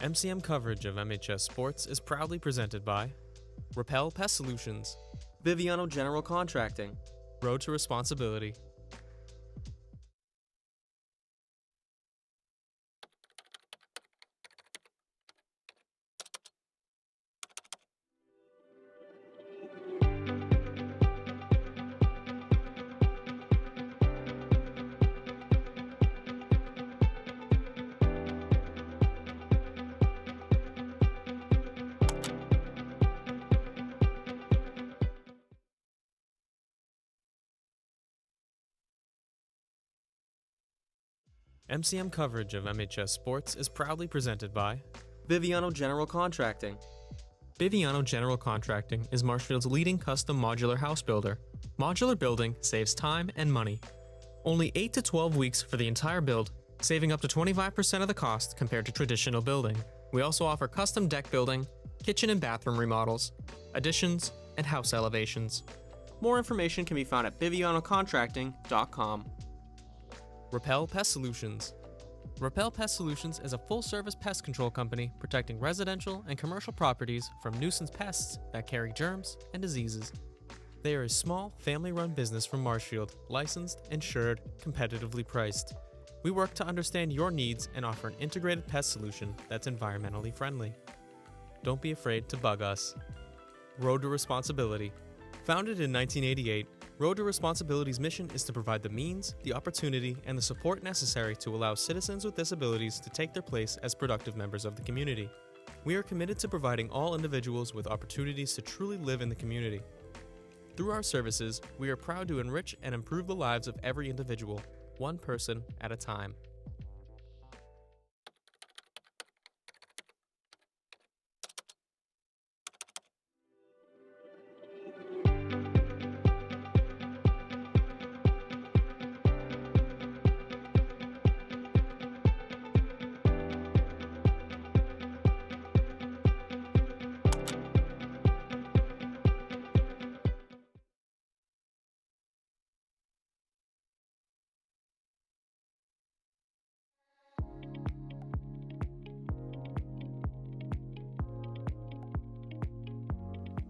MCM coverage of MHS Sports is proudly presented by Repel Pest Solutions, Biviano General Contracting, Road to Responsibility. MCM coverage of MHS Sports is proudly presented by Biviano General Contracting. Biviano General Contracting is Marshfield's leading custom modular house builder. Modular building saves time and money. Only 8 to 12 weeks for the entire build, saving up to 25% of the cost compared to traditional building. We also offer custom deck building, kitchen and bathroom remodels, additions, and house elevations. More information can be found at bivianocontracting.com. Repel Pest Solutions. Repel Pest Solutions is a full-service pest control company protecting residential and commercial properties from nuisance pests that carry germs and diseases. They are a small, family-run business from Marshfield, licensed, insured, competitively priced. We work to understand your needs and offer an integrated pest solution that's environmentally friendly. Don't be afraid to bug us. Road to Responsibility. Founded in 1988, Road to Responsibility's mission is to provide the means, the opportunity, and the support necessary to allow citizens with disabilities to take their place as productive members of the community. We are committed to providing all individuals with opportunities to truly live in the community. Through our services, we are proud to enrich and improve the lives of every individual, one person at a time.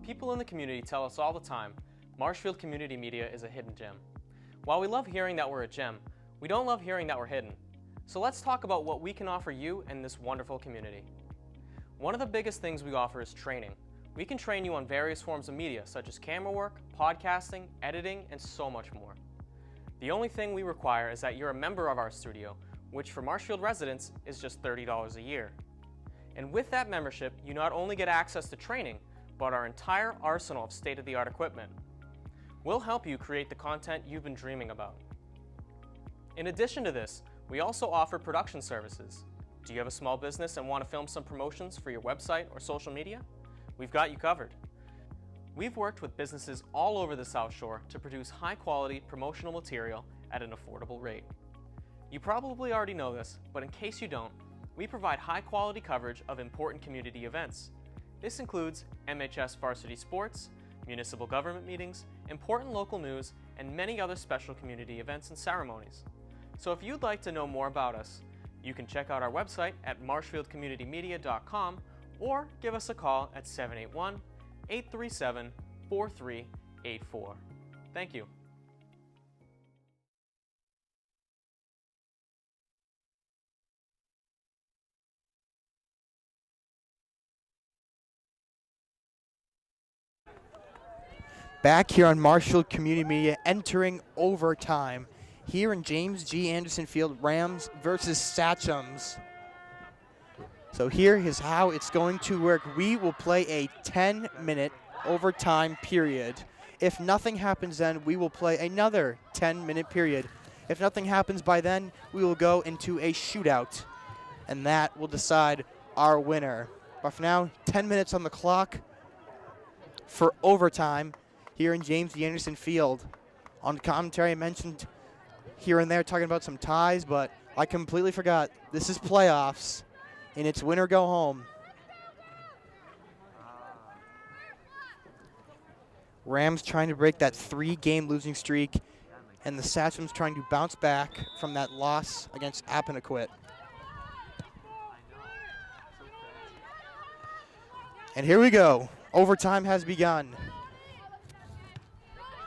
People in the community tell us all the time, Marshfield Community Media is a hidden gem. While we love hearing that we're a gem, we don't love hearing that we're hidden. So let's talk about what we can offer you in this wonderful community. One of the biggest things we offer is training. We can train you on various forms of media such as camera work, podcasting, editing, and so much more. The only thing we require is that you're a member of our studio, which for Marshfield residents is just $30 a year. And with that membership, you not only get access to training, but our entire arsenal of state-of-the-art equipment. We'll help you create the content you've been dreaming about. In addition to this, we also offer production services. Do you have a small business and want to film some promotions for your website or social media? We've got you covered. We've worked with businesses all over the South Shore to produce high-quality promotional material at an affordable rate. You probably already know this, but in case you don't, we provide high-quality coverage of important community events. This includes MHS Varsity Sports, municipal government meetings, important local news, and many other special community events and ceremonies. So if you'd like to know more about us, you can check out our website at marshfieldcommunitymedia.com or give us a call at 781-837-4384. Thank you. Back here on Marshfield Community Media, entering overtime here in James G. Anderson Field, Rams versus Satchams. So here is how it's going to work. We will play a 10-minute overtime period. If nothing happens then, we will play another 10-minute period. If nothing happens by then, we will go into a shootout, and that will decide our winner. But for now, 10 minutes on the clock for overtime here in James D. Anderson Field. On the commentary, I mentioned here and there talking about some ties, but I completely forgot. This is playoffs, and it's win or go home. Rams trying to break that 3-game losing streak, and the Satchams trying to bounce back from that loss against Apponequet. And here we go. Overtime has begun.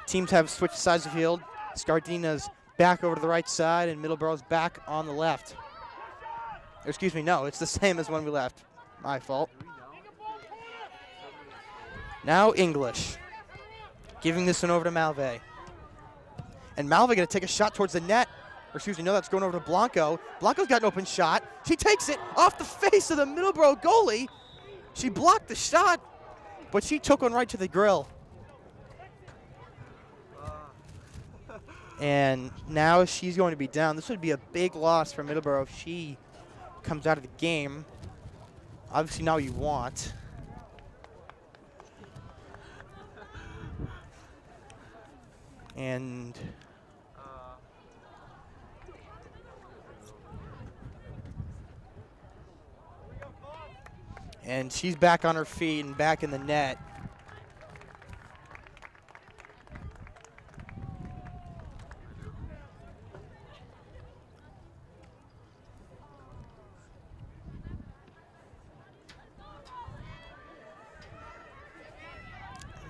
Teams have switched sides of the field. Scardina's back over to the right side, and Middleborough's back on the left. Excuse me, no, it's the same as when we left. My fault. Now English. Giving this one over to Malve. And Malve going to take a shot towards the net. Or excuse me, no, that's going over to Blanco. Blanco's got an open shot. She takes it off the face of the Middleborough goalie. She blocked the shot, but she took one right to the grill. And now she's going to be down. This would be a big loss for Middleborough if she comes out of the game. Obviously now you want. And she's back on her feet and back in the net.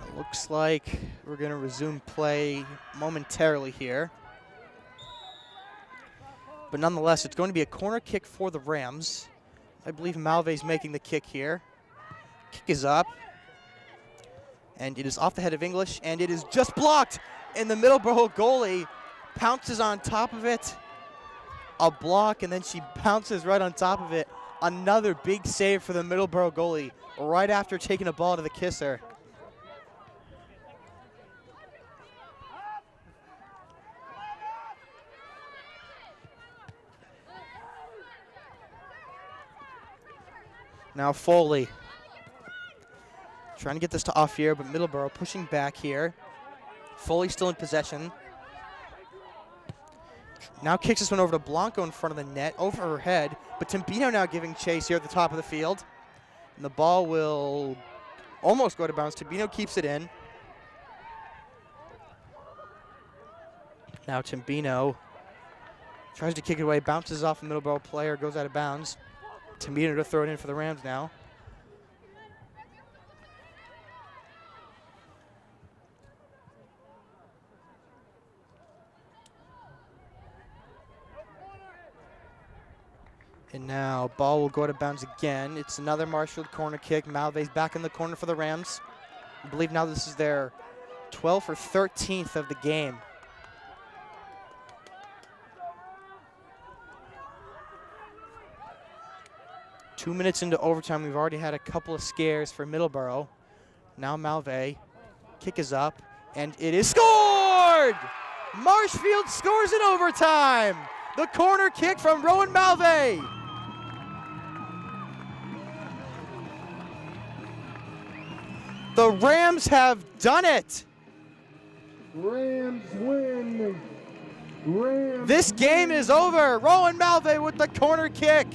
It looks like we're going to resume play momentarily here. But nonetheless, it's going to be a corner kick for the Rams. I believe Malve's making the kick here. Kick is up. And it is off the head of English, and it is just blocked. And the Middleborough goalie pounces on top of it. A block, and then she pounces right on top of it. Another big save for the Middleborough goalie right after taking a ball to the kisser. Now Foley trying to get this to off here, but Middleborough pushing back here. Foley still in possession. Now kicks this one over to Blanco in front of the net, over her head, but Timbino now giving chase here at the top of the field. And the ball will almost go to bounds. Timbino keeps it in. Now Timbino tries to kick it away, bounces off a Middleborough player, goes out of bounds. Timbino to throw it in for the Rams now. And now ball will go out of bounds again. It's another Marshfield corner kick. Malve's back in the corner for the Rams. I believe now this is their 12th or 13th of the game. Two minutes into overtime, we've already had a couple of scares for Middleborough. Now Malve, kick is up, and it is scored! Marshfield scores in overtime! The corner kick from Rowan Malve. The Rams have done it! Rams win! Rams This game is over! Rowan Malve with the corner kick.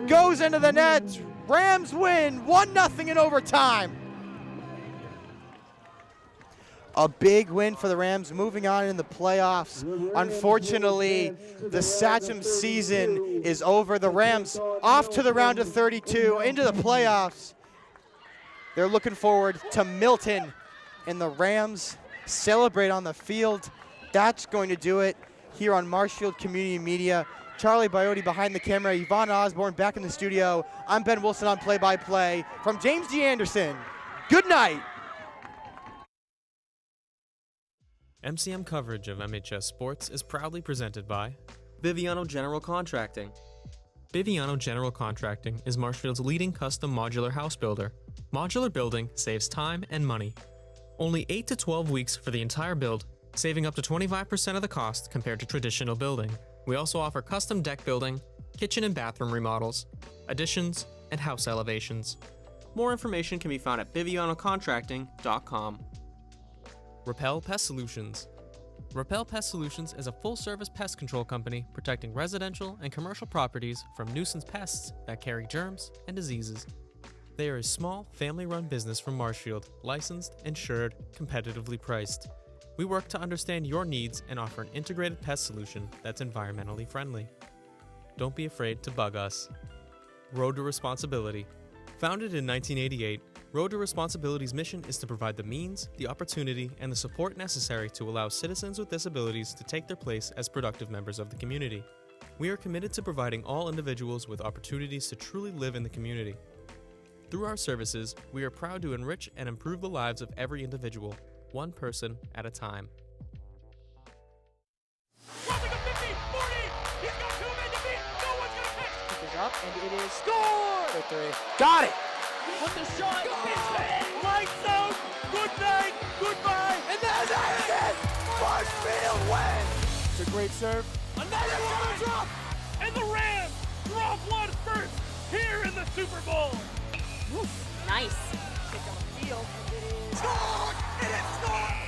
Goes into the net. Rams win 1-0 in overtime. A big win for the Rams, moving on in the playoffs. Unfortunately, the Sachem season is over. The Rams off to the round of 32, into the playoffs. They're looking forward to Milton, and the Rams celebrate on the field. That's going to do it here on Marshfield Community Media. Charlie Bioty behind the camera, Yvonne Osborne back in the studio. I'm Ben Wilson on play-by-play from James G. Anderson. Good night. MCM coverage of MHS Sports is proudly presented by Biviano General Contracting. Biviano General Contracting is Marshfield's leading custom modular house builder. Modular building saves time and money. Only 8 to 12 weeks for the entire build, saving up to 25% of the cost compared to traditional building. We also offer custom deck building, kitchen and bathroom remodels, additions, and house elevations. More information can be found at bivianocontracting.com. Repel Pest Solutions. Repel Pest Solutions is a full-service pest control company protecting residential and commercial properties from nuisance pests that carry germs and diseases. They are a small, family-run business from Marshfield, licensed, insured, competitively priced. We work to understand your needs and offer an integrated pest solution that's environmentally friendly. Don't be afraid to bug us. Road to Responsibility. Founded in 1988, Road to Responsibility's mission is to provide the means, the opportunity, and the support necessary to allow citizens with disabilities to take their place as productive members of the community. We are committed to providing all individuals with opportunities to truly live in the community. Through our services, we are proud to enrich and improve the lives of every individual, one person at a time. Crossing a 50, 40. He's got two men to beat. No one's going to catch. Pick it up, and it is score for three. Got it! With the shot. It's hit. Lights out. Good night. Goodbye. And that's it! Marshfield wins! It's a great serve. Another one. Drop. And the Rams drop one first here in the Super Bowl. Nice. Pick up a field, and it is Score! It is scored!